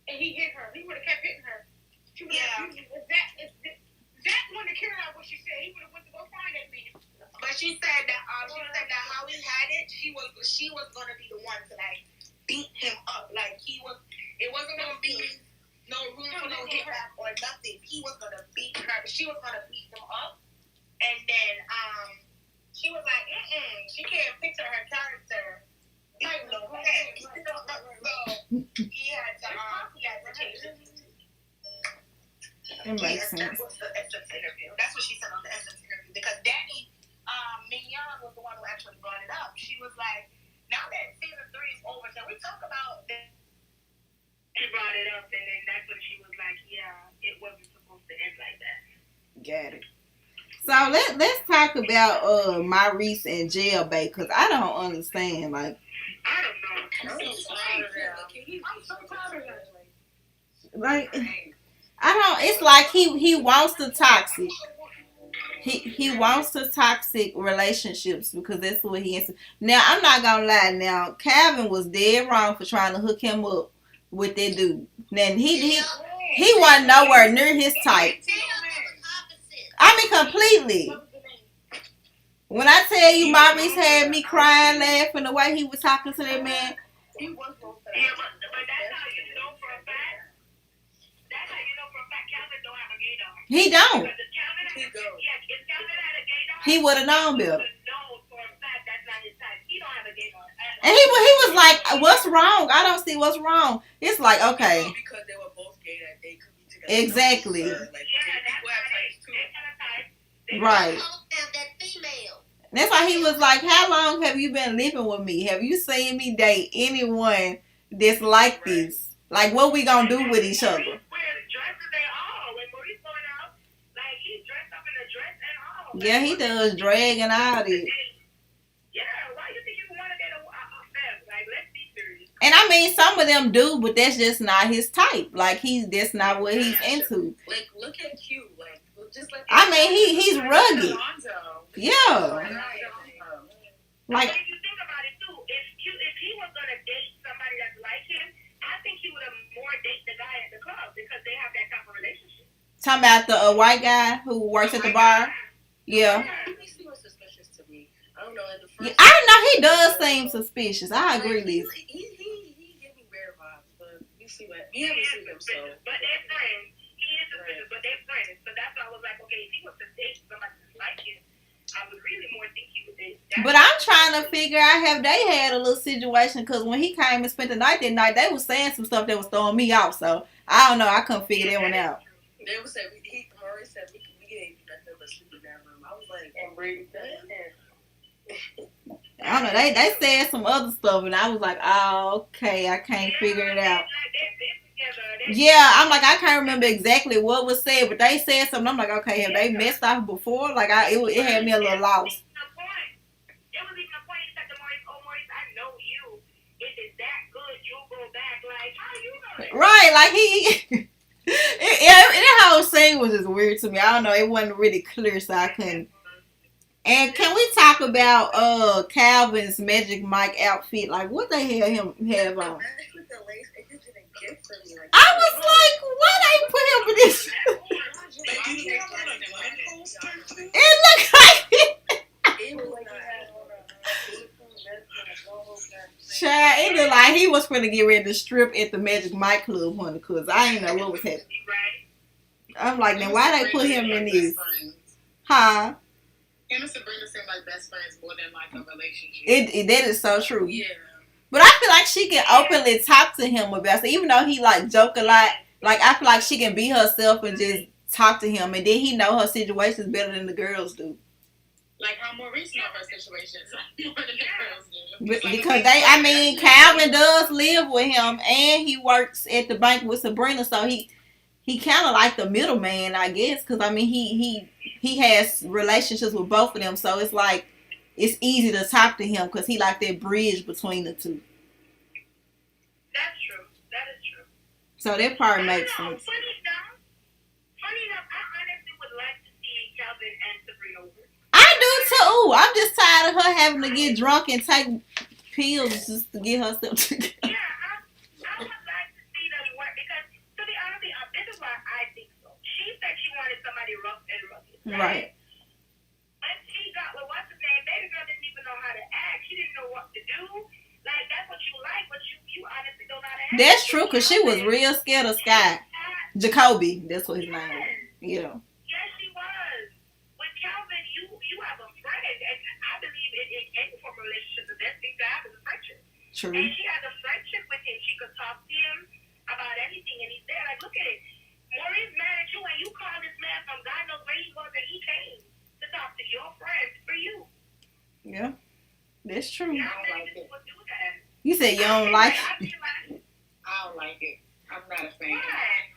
Speaker 4: And he hit her. He would have kept hitting her. She would have, that one to carry out what she said. He would have went to go find that man.
Speaker 3: But she said that how he had it, she was gonna be the one to like beat him up. Like it wasn't gonna be no room for no hit back or nothing. He was gonna beat her. She was gonna beat him up, and then she was like, she can't picture her character. So he had to change it.
Speaker 2: It makes sense.
Speaker 3: That was the Essence interview. That's what she said on the Essence interview. Because Danny Mignon was the one who actually brought it up. She was like, now that season 3 is over, can we talk about this?
Speaker 5: She brought it up, and then that's when she was like, yeah, it wasn't supposed to end like that.
Speaker 2: Got it. So let's talk about Maurice and Jailbait, because I don't understand. Like,
Speaker 5: I don't know.
Speaker 8: I'm so tired of that.
Speaker 2: Like, I don't. It's like he wants the toxic. He wants the toxic relationships because that's what he is. Now I'm not gonna lie. Now Calvin was dead wrong for trying to hook him up with that dude. Then he wasn't nowhere near his type. I mean, completely. When I tell you, Maurice had me crying, laughing the way he was talking to that man.
Speaker 3: He was supposed to.
Speaker 5: Yeah, but that's how you know for a fact. That's how you know for a fact Calvin don't have a gaydar.
Speaker 2: He don't.
Speaker 5: Because if Calvin had a gaydar,
Speaker 2: He would have known better.
Speaker 5: He would have known for a fact that's not his type. He don't have a gaydar.
Speaker 2: And he was like, "What's wrong? I don't see what's wrong." It's like, okay,
Speaker 8: Because they were both gay that they could be together.
Speaker 2: exactly, right. That's why he was like, "How long have you been living with me? Have you seen me date anyone that's like this? Like, what we gonna do with each other?" Yeah, he does drag and all that.
Speaker 5: Yeah, why you think you want to get a like, let's be serious.
Speaker 2: And I mean, some of them do, but that's just not his type. Like, that's not what he's into.
Speaker 8: Like, look at Q. Like, just like.
Speaker 2: I mean, he's rugged. Yeah. Like,
Speaker 5: but if you think about it too, if he was gonna date somebody that's like him, I think he would have more date the guy at the club because they have that type of relationship.
Speaker 2: talking about the white guy who works at the bar. Yeah.
Speaker 8: He seems suspicious to me. I don't know. In the first
Speaker 2: I know he does seem suspicious. I agree, Liz.
Speaker 8: He gave me weird vibes, but we see what we haven't seen him. So,
Speaker 5: but they're friends. He is suspicious, but they're friends. So that's why I was like, okay, if he was to date somebody like him, I would really more think he would date.
Speaker 2: But I'm trying to figure out have they had a little situation, because when he came and spent the night that night, they was saying some stuff that was throwing me off. So I don't know. I couldn't figure that one out.
Speaker 8: they would say Murray said we ain't nothing but sleep in that room. I was like, and Brady
Speaker 2: I don't know. They said some other stuff, and I was like, oh, okay, I can't figure it out.
Speaker 5: Like, they're together
Speaker 2: Yeah, I'm like, I can't remember exactly what was said, but they said something. I'm like, okay, have they messed off before? Like, it had me a little lost.
Speaker 5: It was even a point he said to Maurice, oh, Maurice, I know you. If it's that good, you'll go back. Like, how you know it?
Speaker 2: Right, like that whole scene was just weird to me. I don't know, it wasn't really clear, so I couldn't. And can we talk about Calvin's Magic Mike outfit? Like, what the hell him have on? I was like, why they put him in this? It looked like Child, it looked like he was finna get ready to strip at the Magic Mike Club, honey, because I didn't know what was happening. I'm like, now why they put him in this? Huh?
Speaker 3: Him and Sabrina seem like best friends more than like a relationship.
Speaker 2: That is so true.
Speaker 8: Yeah.
Speaker 2: But I feel like she can openly talk to him about it. Even though he like joke a lot, like I feel like she can be herself and just talk to him, and then he know her situations better than the girls do.
Speaker 3: Like how Maurice know her situations more than the girls do.
Speaker 2: Because Calvin does live with him, and he works at the bank with Sabrina, so he kind of like the middleman, I guess. Because I mean, he has relationships with both of them, so it's like it's easy to talk to him because he like that bridge between the two.
Speaker 5: That's true. That is true.
Speaker 2: So that part makes sense.
Speaker 5: Funny enough, I honestly would like to see Calvin and Sabrina over.
Speaker 2: I do too. I'm just tired of her having to get drunk and take pills just to get herself together.
Speaker 5: Yeah, I would like to see them work because, to be honest, this is why I think so. She said she wanted somebody rough and rugged.
Speaker 2: Right.
Speaker 5: When she got with what's his name, baby girl didn't even know how to act. She didn't know what to do. Like, that's what you like, but you honestly don't know how to act.
Speaker 2: That's true, because she was real scared of Sky. Jacoby, that's what his name was. Yeah.
Speaker 5: Yes, she was. With Calvin, you have a friend, and I believe it came from a relationship. The best thing to have is a friendship.
Speaker 2: True.
Speaker 5: And she had a friendship with him. She could talk to him about anything, and he's there. Like, look at it. Maurice mad at you, and you call this man from God knows where he was, and he came to talk to your friends for you.
Speaker 2: Yeah, that's true.
Speaker 5: I don't like it. Do that.
Speaker 2: You said you don't like it.
Speaker 3: I don't like it. I'm not a fan.
Speaker 5: Why?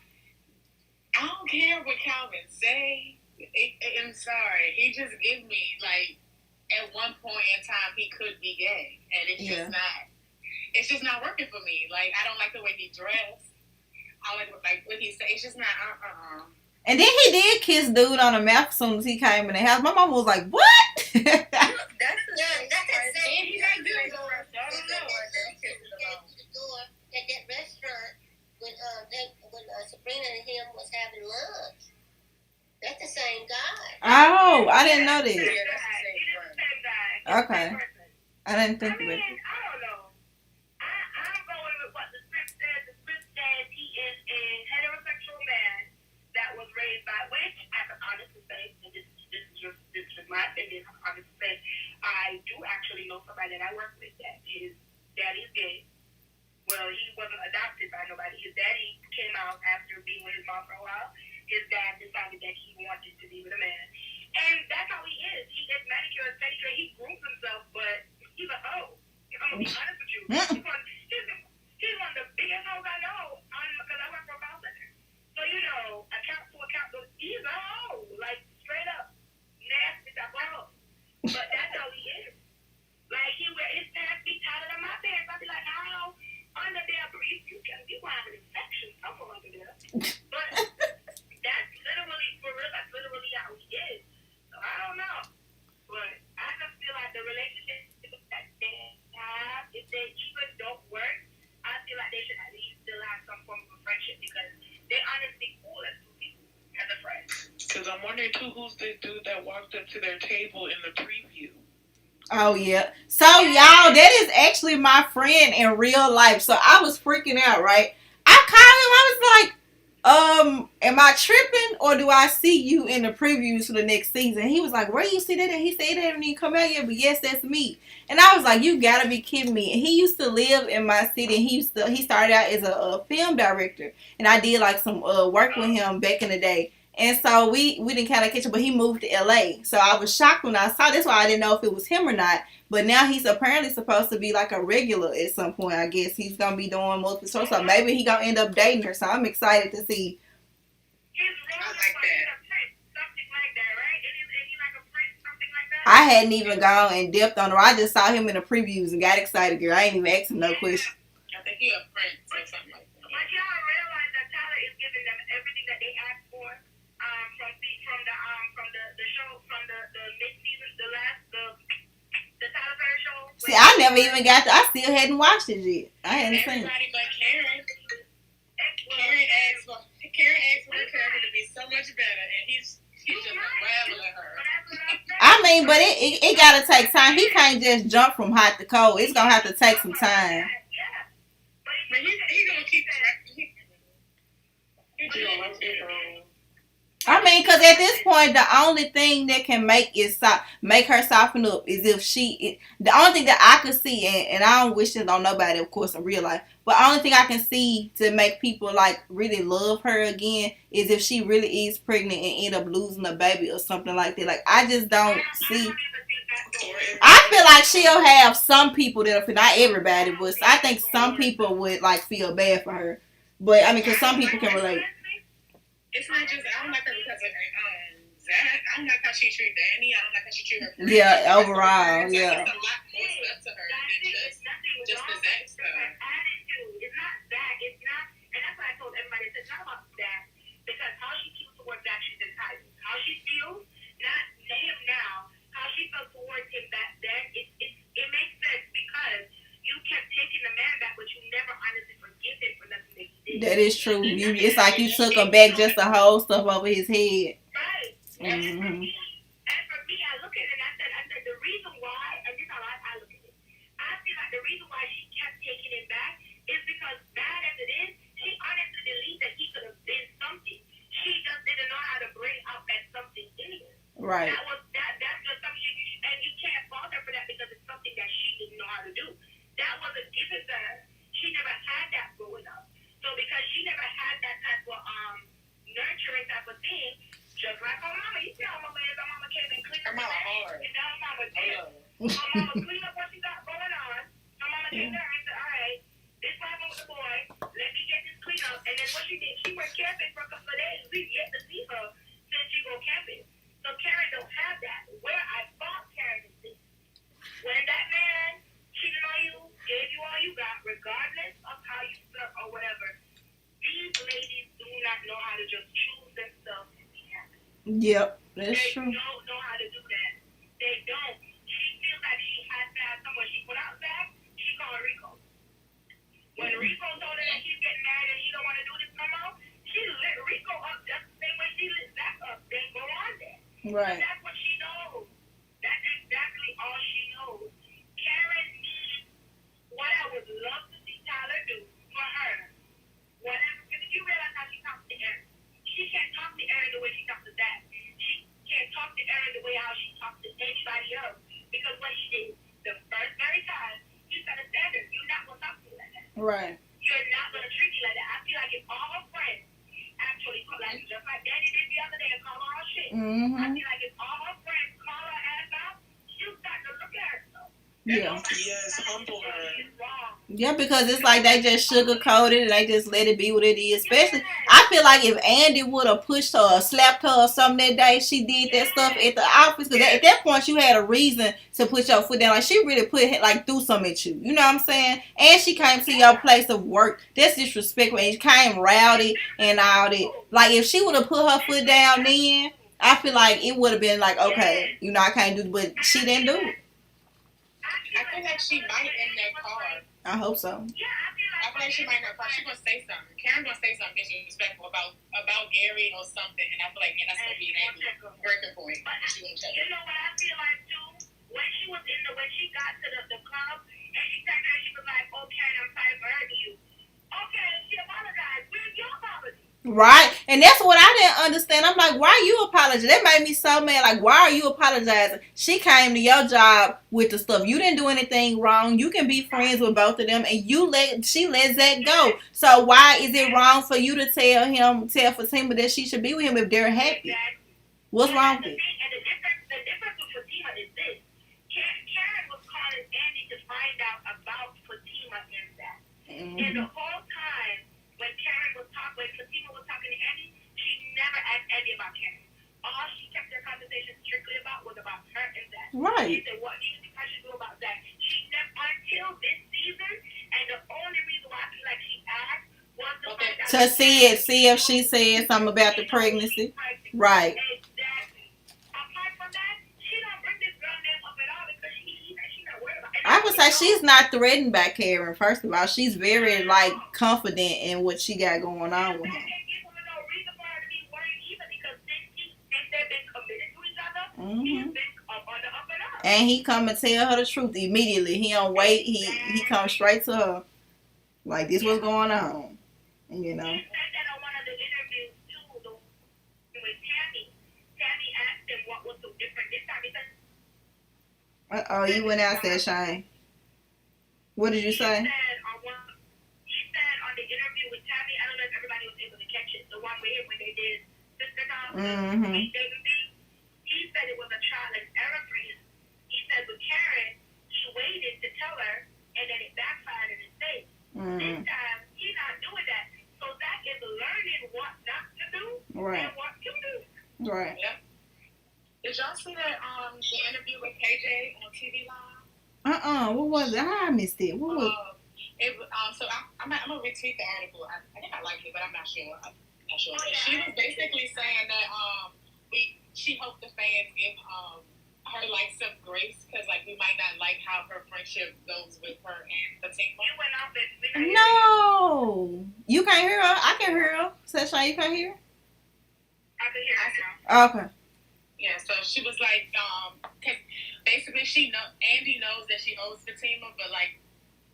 Speaker 3: I don't care what Calvin say. I'm sorry. He just give me like at one point in time he could be gay, and it's just not. It's just not working for me. Like I don't like the way he dressed. I like what he say. It's just not.
Speaker 2: And then he did kiss dude on the mouth as soon as he came in the house. My mom was like, "What?"
Speaker 9: That's the same.
Speaker 3: He got good.
Speaker 9: At that restaurant when Sabrina and him was having lunch. That's the same guy.
Speaker 2: Oh, I didn't know that.
Speaker 5: Yeah, that's the same guy.
Speaker 2: Okay. I didn't think of it.
Speaker 5: I don't know. I'm going with what the script says. The script says he is a heterosexual man that was raised by, which I can honestly say, and this is my opinion, I can honestly say, I do actually know somebody that I work with that his daddy's gay. Well, he wasn't adopted by nobody. His daddy came out after being with his mom for a while. His dad decided that he wanted to be with a man. And that's how he is. He gets manicure and pedicure. He grooms himself, but he's a hoe. I'm going to be honest with you. He's one of the biggest hoes I know because I work for a call center. So, account to account, he's a hoe. Like, straight up. Nasty type of hoe. But that's how he is. Like, he wear his pants be tighter than my pants. I'd be like, how? Under there, you can have an infection somewhere under there. But that's literally, for real, that's literally how he is. So I don't know. But I just feel like the relationship that they have, if they even don't work, I feel like they should at least still have some form of a friendship because they're honestly cool as two people, as a friend.
Speaker 7: Because I'm wondering, too, who's the dude that walked up to their table in the preview?
Speaker 2: Oh, yeah. So, y'all, that is actually my friend in real life. So, I was freaking out, right? I called him. I was like, am I tripping or do I see you in the previews for the next season? He was like, where you see that? And he said, it didn't even come out yet, but yes, that's me. And I was like, you gotta be kidding me. And he used to live in my city. And he started out as a film director. And I did like some work with him back in the day. And so we didn't kind of catch him, but he moved to LA. So I was shocked when I saw. That's why I didn't know if it was him or not. But now he's apparently supposed to be like a regular at some point. I guess he's gonna be doing multiple shows. So maybe he gonna end up dating her. So I'm excited to see.
Speaker 7: I like that.
Speaker 2: I hadn't even gone in depth on her. I just saw him in the previews and got excited, girl. I ain't even asked him no question.
Speaker 7: I think he a prince or something like that.
Speaker 5: But y'all realize that Tyler is giving them everything that they asked for from the show, from the mid-season, the Tyler Perry show.
Speaker 2: See, I never even got to. I still hadn't watched it yet. I hadn't seen it.
Speaker 7: Everybody but Karen. Karen asked for her character to be so much better, and he's just unraveling her.
Speaker 2: I mean, but it gotta take time. He can't just jump from hot to cold. It's gonna have to take some time.
Speaker 7: But he gonna keep tracking. He's gonna let it go.
Speaker 2: I mean, because at this point, the only thing that can make her soften up is if the only thing that I could see, and I don't wish it on nobody, of course, in real life, but the only thing I can see to make people like really love her again is if she really is pregnant and end up losing a baby or something like that. Like, I just don't see. I feel like she'll have some people that'll feel, not everybody, but I think some people would like feel bad for her. But I mean, because some people can relate.
Speaker 7: It's not just, I don't like her because of Zach. I don't like how she treats Danny. I don't like how she treats her friends.
Speaker 2: Yeah, overall, yeah.
Speaker 7: It's a lot more stuff to her than just the Zach stuff.
Speaker 5: It's not that. It's not, and that's why I told everybody, it's not about that, because how she feels towards Zach, she's entitled. How she feels, not him now, how she felt towards him back then, it makes sense because you kept taking the man back, but you never honestly forgive him for nothing that he did.
Speaker 2: That is true. It's like you took him back just to hold stuff over his head.
Speaker 5: Right.
Speaker 2: Mm-hmm.
Speaker 5: And for me, I look at it and I said the reason why, and this is how I look at it, I feel like the reason why she kept taking him back is because bad as it is, she honestly believed that he could have been something. She just didn't know how to bring out that something in him.
Speaker 2: Right.
Speaker 5: That's just something, and you can't fault her for that because it's something that she didn't know how to do. That wasn't given to her. She never had that growing up. So because she never had that type of nurturing type of thing, just like her mama, you see how my mama came and cleaned up. Her mama hard. And now her mama did. Her mama cleaned up what she got going on. Her mama came there and said, all right, this happened with the boy. Let me get this cleaned up. And then what she did, she went camping for a couple of days. We've yet to see her since she go camping. So Karen don't have that. Where I thought Karen is this. When that man cheated on you, gave you all you got, regardless of how you felt or whatever, these ladies do not know how to just choose themselves and be happy.
Speaker 2: Yep, that's true.
Speaker 5: They don't know how to do that. They don't. She feels like she has to have someone. She put out Zach, she called Rico. When Rico told her that she's getting married and she don't want to do this no more, she lit Rico up just the same way she lit Zach up. Then go on there.
Speaker 2: Right.
Speaker 5: That's what she knows. That's exactly all she knows. Karen needs what I would love to see Tyler do for her. Whatever, because you realize how she talks to Aaron. She can't talk to Aaron the way she talks to Zach. She can't talk to Aaron the way how she talks to anybody else. Because what she did, the first very time, you set a standard. You're not going to talk to me like that.
Speaker 2: Right.
Speaker 5: You're not going to treat me like that. I feel like if all her friends actually, like just like Danny did the other day and call her all shit,
Speaker 2: Mm-hmm.
Speaker 5: I feel like if all her friends call her ass out, she'll start to look at herself.
Speaker 2: Yeah.
Speaker 7: Yes, humble her.
Speaker 2: Yeah, because it's like they just sugarcoat it and they just let it be what it is. Especially, I feel like if Andy would have pushed her or slapped her or something that day, she did that stuff at the office. Because at that point, you had a reason to put your foot down. Like, she really threw something at you. You know what I'm saying? And she came to your place of work. That's disrespectful. And she came rowdy and all that. Like, if she would have put her foot down then, I feel like it would have been like, okay, I can't do it. But she didn't do it.
Speaker 7: I feel like she might in that car.
Speaker 2: I hope so.
Speaker 7: I feel like she might in that car. She's gonna say something. Karen's gonna say something disrespectful about Gary or something, and I feel like that's gonna be an breaking point. She gonna check.
Speaker 5: You know what I feel like too? When she got to the club and she turned around, she was like, "Oh, Karen, I'm sorry for hurting you." Okay, she apologized. Where's your apology?
Speaker 2: Right. And that's what I didn't understand. I'm like, why are you apologizing? That made me so mad. Like, why are you apologizing? She came to your job with the stuff. You didn't do anything wrong. You can be friends with both of them, and she lets that go. So why is it wrong for you to tell Fatima that she should be with him if they're happy?
Speaker 5: Exactly.
Speaker 2: What's wrong with it?
Speaker 5: And the difference with Fatima is this. Karen was calling Andy to find out about Fatima and that.
Speaker 2: Mm-hmm.
Speaker 5: And the whole time when Fatima was talking to Andy, she never asked Andy about Karen. All she kept their conversation strictly about was about her and that.
Speaker 2: Right.
Speaker 5: She said, what do you think I should do about that? She never, until this season, and the only reason why I feel like she asked was to find out.
Speaker 2: To see if she said something about the pregnancy. Right.
Speaker 5: Exactly. Apart from that, she don't bring this girl name up at all because she's not worried about it.
Speaker 2: I would say she's not threatened by Karen. First of all, she's very like confident in what she got going on with him. Mm-hmm. And he come and tell her the truth immediately. He don't wait. He comes straight to her. Like, this what's going on. And, you know.
Speaker 5: He said that on one of the interviews too, with Tammy. Tammy asked him what was so different this time. He said,
Speaker 2: you went out there, Shane. What did you say?
Speaker 5: He said on the interview with Tammy, I don't know if everybody was able to catch it, the one where when they did Sistas,
Speaker 2: Mm-hmm.
Speaker 5: he said it was a trial and error for him. He said with Karen, he waited to tell her, and then it backfired in his face.
Speaker 2: Mm-hmm.
Speaker 5: This time, he's not doing that. So that is learning what not to do
Speaker 2: Right.
Speaker 5: and what to do.
Speaker 2: Right.
Speaker 7: Yeah. Did y'all see that the interview with KJ on TV Live?
Speaker 2: What was it? I missed it. What was
Speaker 7: So I'm gonna retweet the article. I think I like it, but I'm not sure. But she was basically saying that she hoped the fans give her like some grace because like we might not like how her friendship goes with her and Fatima.
Speaker 5: You went off
Speaker 2: No. You can't hear her? I can hear her. Sasha, you can't hear her?
Speaker 5: I can hear her now.
Speaker 2: Okay.
Speaker 7: Yeah, so she was like, cause basically Andy knows that she owes Fatima, but like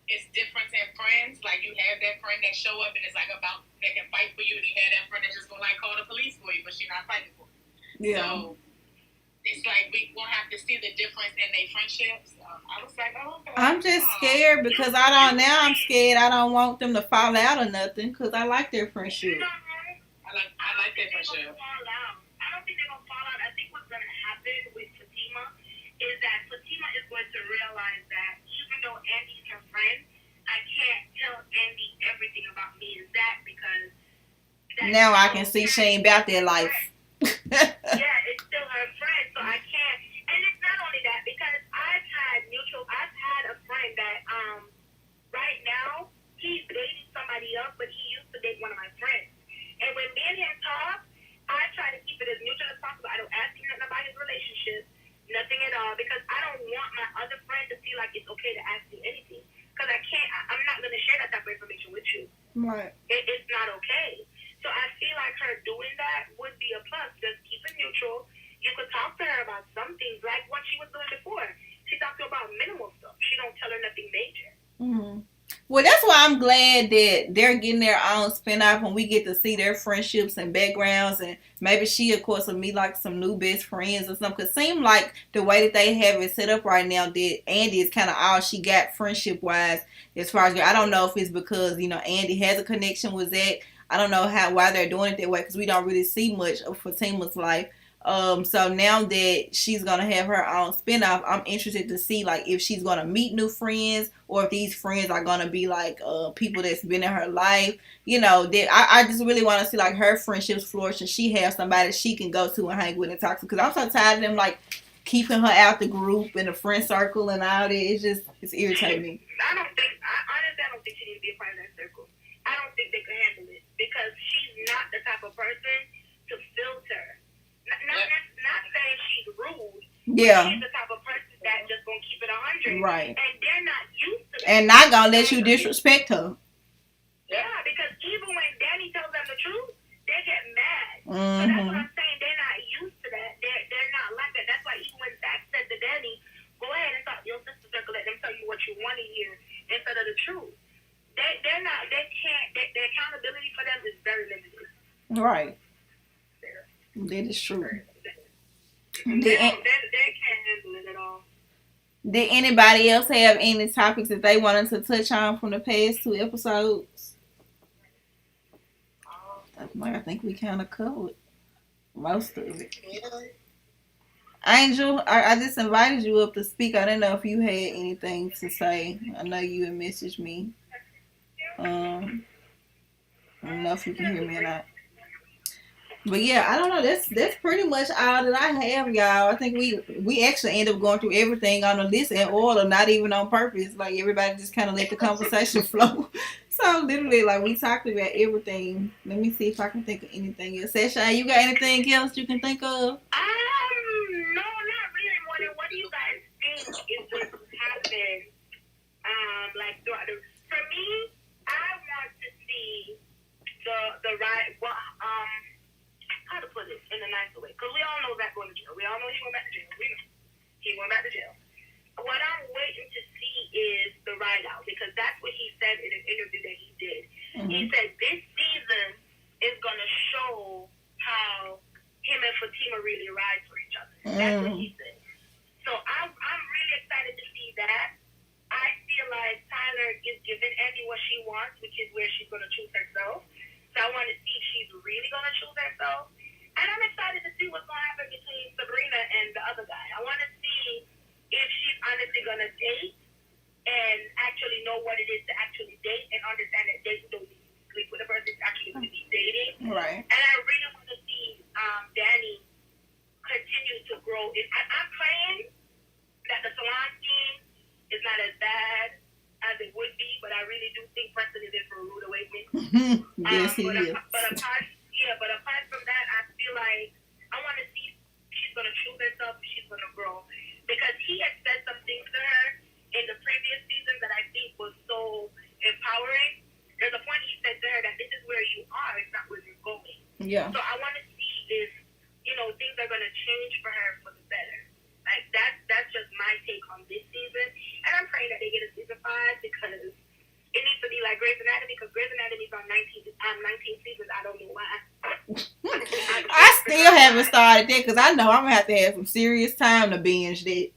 Speaker 7: it's different than friends. Like you have that friend that show up and it's like about they can fight for you, and you have that friend that's just gonna like call the police for you, but she's not fighting for you.
Speaker 2: Yeah.
Speaker 7: So it's like we gonna have to see the difference in their friendships. I was like, oh, okay.
Speaker 2: I'm just scared because I'm scared I don't want them to fall out or nothing because I like their friendship.
Speaker 7: I like their friendship.
Speaker 5: I don't think they're gonna fall out. I think what's gonna happen with Fatima is that Fatima is going to realize that even though Andy's her friend, I can't tell Andy everything about me and Zach because
Speaker 2: now I can see she ain't about their life.
Speaker 5: Yeah, it's still her friend, so I can't. And it's not only that because I've had a friend that right now he's dating somebody else, but he used to date one of my friends. And when me and him talk, I try to keep it as neutral as possible. I don't ask him nothing about his relationship, nothing at all, because I don't want my other friend to feel like it's okay to ask me anything. Because I'm not going to share that type of information with you.
Speaker 2: Right.
Speaker 5: It's not okay. So I feel like her doing that would be a plus. Just keep it neutral. You could talk to her about some things, like what she was doing before. She talked to her about minimal stuff. She don't tell her nothing major.
Speaker 2: Mm-hmm. Well, that's why I'm glad that they're getting their own spinoff and we get to see their friendships and backgrounds, and maybe she, of course, will meet like some new best friends or something. Cause it seems like the way that they have it set up right now, that Andy is kind of all she got friendship wise. As far as I don't know if it's because Andy has a connection with Zach. I don't know why they're doing it that way because we don't really see much of Fatima's life. So now that she's gonna have her own spinoff, I'm interested to see like if she's gonna meet new friends or if these friends are gonna be like people that's been in her life. That I just really want to see like her friendships flourish and she has somebody she can go to and hang with and talk to. Because I'm so tired of them like keeping her out the group and the friend circle and all that. It's irritating me.
Speaker 5: I don't think she needs to be a part of that circle. I don't think they can handle it because she's not the type of person to filter. Not saying she's rude.
Speaker 2: Yeah.
Speaker 5: She's the type of person that just gonna keep it 100.
Speaker 2: Right.
Speaker 5: And they're not used to that.
Speaker 2: And not gonna let you disrespect her.
Speaker 5: Yeah, because even when Danny tells them the truth, they get mad.
Speaker 2: Mm-hmm.
Speaker 5: So that's what I'm saying. They're not used to that. They're not like that. That's why even when Zach said to Danny, go ahead and talk to your sister circle, let them tell you what you want to hear instead of the truth. They're not. They can't. The accountability for them is very limited.
Speaker 2: Right. That is true.
Speaker 5: They can't handle it at all.
Speaker 2: Did anybody else have any topics that they wanted to touch on from the past 2 episodes? I think we kind of covered most of it. Angel, I just invited you up to speak. I didn't know if you had anything to say. I know you had messaged me. I don't know if you can hear me or not. But yeah, I don't know. That's pretty much all that I have, y'all. I think we actually end up going through everything on the list in order, not even on purpose. Like everybody just kind of let the conversation flow. So literally, like we talked about everything. Let me see if I can think of anything else. Sasha, you got anything else you can think of?
Speaker 5: No, not really. More than what do you guys think is going to happen? Like for me, I want to see the right. Well, how to put it in a nicer way? Because we all know that going to jail. We all know he went back to jail. We know he went back to jail. What I'm waiting to see is the ride out, because that's what he said in an interview that he did. Mm-hmm. He said this season is going to show how him and Fatima really ride for each other. That's what he said. So I'm really excited to see that. I feel like Tyler is giving Andy what she wants, which is where she's going to choose herself. So I want to see if she's really going to choose herself. And I'm excited to see what's going to happen between Sabrina and the other guy. I want to see if she's honestly going to date and actually know what it is to actually date and understand that dating don't mean sleep with a person, it's actually going to be dating.
Speaker 2: Right.
Speaker 5: And I really want to see Danny continue to grow. I'm praying that the salon scene is not as bad as it would be, but I really do think Preston is in for a rude awakening.
Speaker 2: Yes, he is.
Speaker 5: But apart from that, I feel like I want to see if she's going to choose herself, if she's going to grow. Because he had said some things to her in the previous season that I think was so empowering. There's a point he said to her that this is where you are, it's not where you're going.
Speaker 2: Yeah.
Speaker 5: So I want to see if, things are going to change for her for the better. Like, that's just my take on this season. And I'm praying that they get a season 5 because it needs to be like Grey's Anatomy, because Grey's Anatomy is on 19 seasons. I don't know why.
Speaker 2: I still haven't started that because I know I'm going to have some serious time to binge that.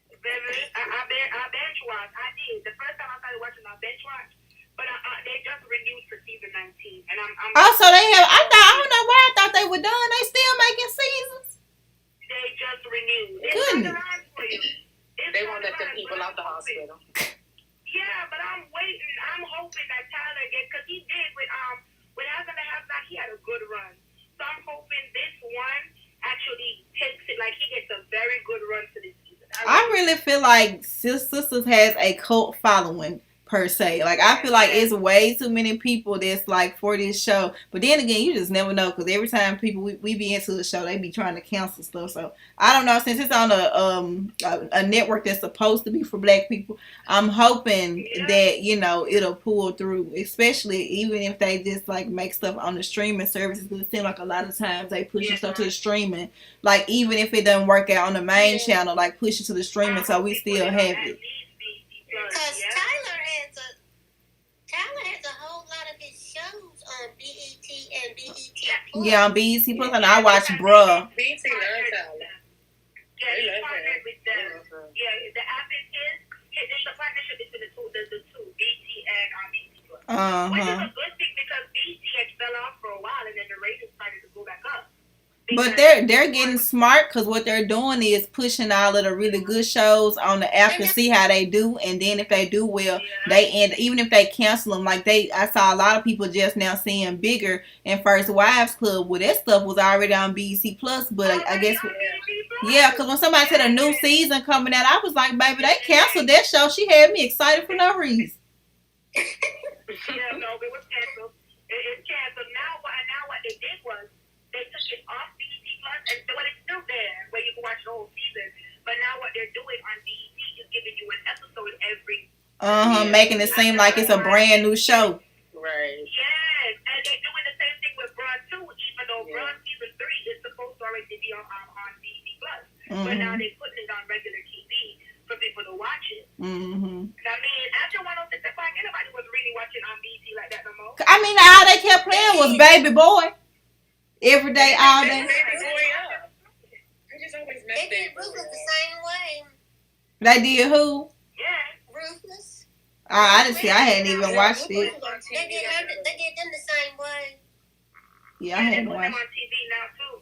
Speaker 5: Baby, I binge watched. I did. The first time I started watching, I binge watched. But they just renewed for season 19. And I'm
Speaker 2: so they have, I don't know why I thought they were done. They still making seasons?
Speaker 5: They just renewed.
Speaker 2: Goodness.
Speaker 6: They won't let them people out the hospital.
Speaker 5: Yeah, but I'm waiting. I'm hoping that Tyler gets, because he did with House and the House Not, he had a good run. So I'm hoping this one actually takes it, like he gets a very good run for this season.
Speaker 2: I really feel like Sistas has a cult following per se. Like I feel like it's way too many people that's like for this show. But then again, you just never know, because every time people we be into the show, they be trying to cancel stuff. So I don't know, since it's on a network that's supposed to be for black people, I'm hoping that it'll pull through, especially even if they just like make stuff on the streaming services. Because it seems like a lot of times they push stuff to the streaming, like even if it doesn't work out on the main channel, like push it to the streaming so we still have it.
Speaker 9: Because Tyler has a whole lot of his shows on BET and BET+.
Speaker 2: Yeah, on BET+, and I watch Bruh.
Speaker 6: BET loves Tyler.
Speaker 5: Yeah, he partnered with them. Yeah, the app is his. It's a partnership between the two, BET and BET+. Which is a good thing, because BET had fell off for a while, and then the ratings started to go back up.
Speaker 2: But they're getting smart, because what they're doing is pushing all of the really good shows on the app to see how they do, and then if they do well, they end. Even if they cancel them, like I saw a lot of people just now seeing Bigger and First Wives Club. Well, that stuff was already on BET Plus, but I guess because when somebody said a new season coming out, I was like, baby, they canceled that show. She had me excited for no reason.
Speaker 5: Yeah, no, it was canceled. It's canceled now. What they did was they took it off BET Plus, and so it's still there where you can watch the whole season. But now what they're doing on BET is giving you an episode every.
Speaker 2: Making it seem like it's a brand new show.
Speaker 6: Right.
Speaker 5: Yes, and they're doing the same thing with Braun too. Even though Braun season 3 is supposed to already be on BET Plus, but now they're putting it on regular TV for people to watch it. I mean, after 106 o'clock, anybody was really watching on BET like that no more.
Speaker 2: I mean, all they kept playing was Baby Boy. Every day, all day.
Speaker 6: I just always
Speaker 9: They did Ruthless the same way.
Speaker 2: They did who?
Speaker 9: Ruthless.
Speaker 2: Oh, I didn't see. I hadn't even watched it.
Speaker 9: They did them the same way.
Speaker 2: Yeah, I hadn't watched
Speaker 5: on TV now too.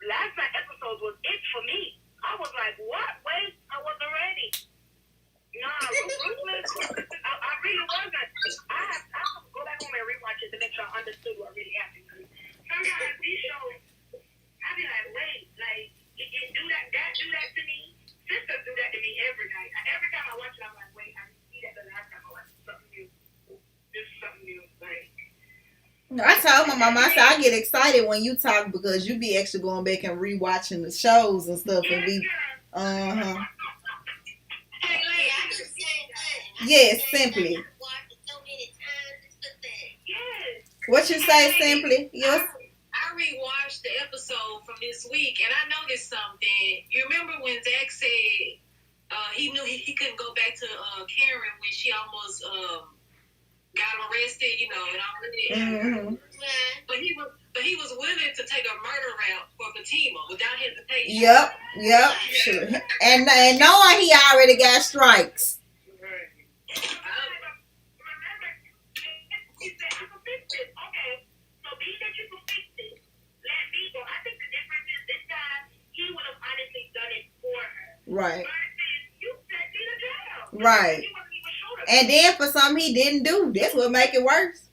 Speaker 5: Last night episode was it for me. I was like, what? Wait, I wasn't ready. Nah, Ruthless. I really wasn't. I have to go back home and rewatch it to make sure I understood what really happened. Sometimes these shows, I be like, wait, like it do that to me. Sisters do that to me every night. Every time I watch it, I'm like, wait, I see that the last time I watched something new. This is something new, like.
Speaker 2: I told my mama, I said I get excited when you talk because you be actually going back and rewatching the shows and stuff and be Yes, Simply. What you say, Simply? Yes.
Speaker 10: I rewatched the episode from this week and I noticed something. You remember when Zach said he knew he couldn't go back to Karen when she almost got arrested, you know, and all of that. But he was willing to take a murder route for Fatima without hesitation.
Speaker 2: Yep. Sure. And knowing he already got strikes. Right. And then for something he didn't do, that's what make it worse.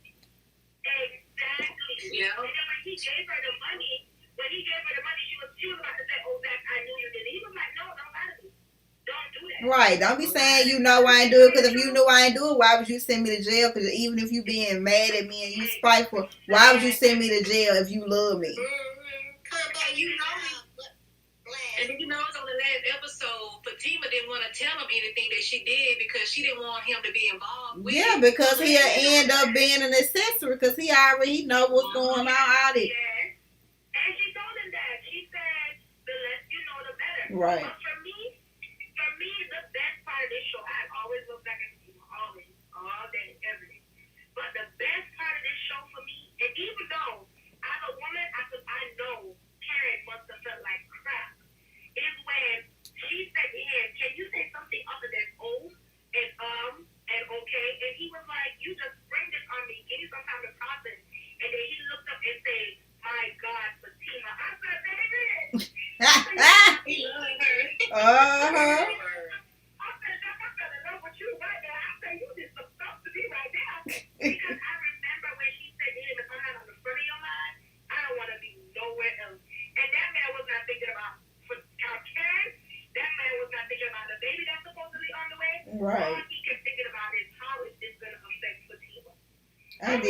Speaker 5: Exactly. Yeah. And then when he gave her the money, she was about to say, "Oh, Zach, I knew you did it." He was like, "No, don't lie to me. Don't do that."
Speaker 2: Right. Don't be saying you know I ain't do it, because if you knew I ain't do it, why would you send me to jail? Because even if you being mad at me and you spiteful, why would you send me to jail if you love me?
Speaker 10: And you know, on the last episode, Fatima didn't want to tell him anything that she did because she didn't want him to be involved with it.
Speaker 2: Because he'll end up being an accessory because he already know what's going on out it.
Speaker 5: Yeah. And she told him that. She said, the less you know, the better.
Speaker 2: Right.
Speaker 5: But for me, the best part of this show, I always look back at Fatima, always, all day, every day. But the best part of this show for me, and even though as a woman, I know Karen must have felt like crap, is when she said to him, "Can you say something other than oh and okay?" And he was like, "You just bring this on me. Give me some time to process." And then he looked up and said, "My God, Fatima." I said, "Baby." He loved her. I said, "Jack, I fell in love with you right now." I said, "You did some stuff to me right now." Because I remember when she said to him, "If I'm not on the front of your mind, I don't want to be nowhere else." And that man was not thinking about Karen. That man was not thinking about the baby that's supposedly on the way.
Speaker 2: Right.
Speaker 5: All he kept thinking about is how is this going to affect Fatima.
Speaker 2: I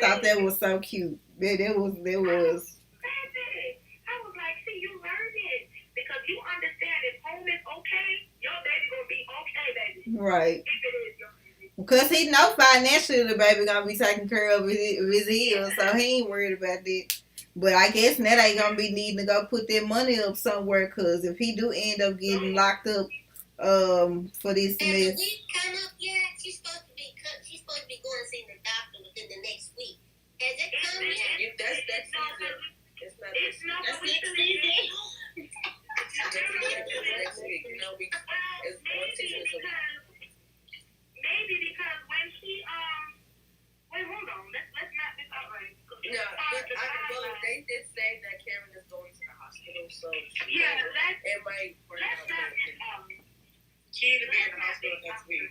Speaker 2: thought that was so cute. It was.
Speaker 5: I was like, see, you learned it. Because you understand if home is okay, your baby going to be okay, baby.
Speaker 2: Right.
Speaker 5: If it is your baby.
Speaker 2: Because he know financially the baby going to be taken care of with his heels, so he ain't worried about that. But I guess now they going to be needing to go put their money up somewhere, because if he do end up getting locked up for this mess.
Speaker 9: Has the week come up yet? She's supposed to be going to see the doctor within the next week. Has it come yet?
Speaker 8: That's next season.
Speaker 5: It's not
Speaker 9: That's
Speaker 5: week
Speaker 9: next
Speaker 5: to
Speaker 9: season.
Speaker 8: Next week. You know, it's one season.
Speaker 5: Maybe because when she wait, hold on. Let's map this out right.
Speaker 8: They did say that Karen is going to the hospital, so
Speaker 5: yeah,
Speaker 8: it might work out.
Speaker 5: Let's map this out.
Speaker 6: She to be in the hospital next week.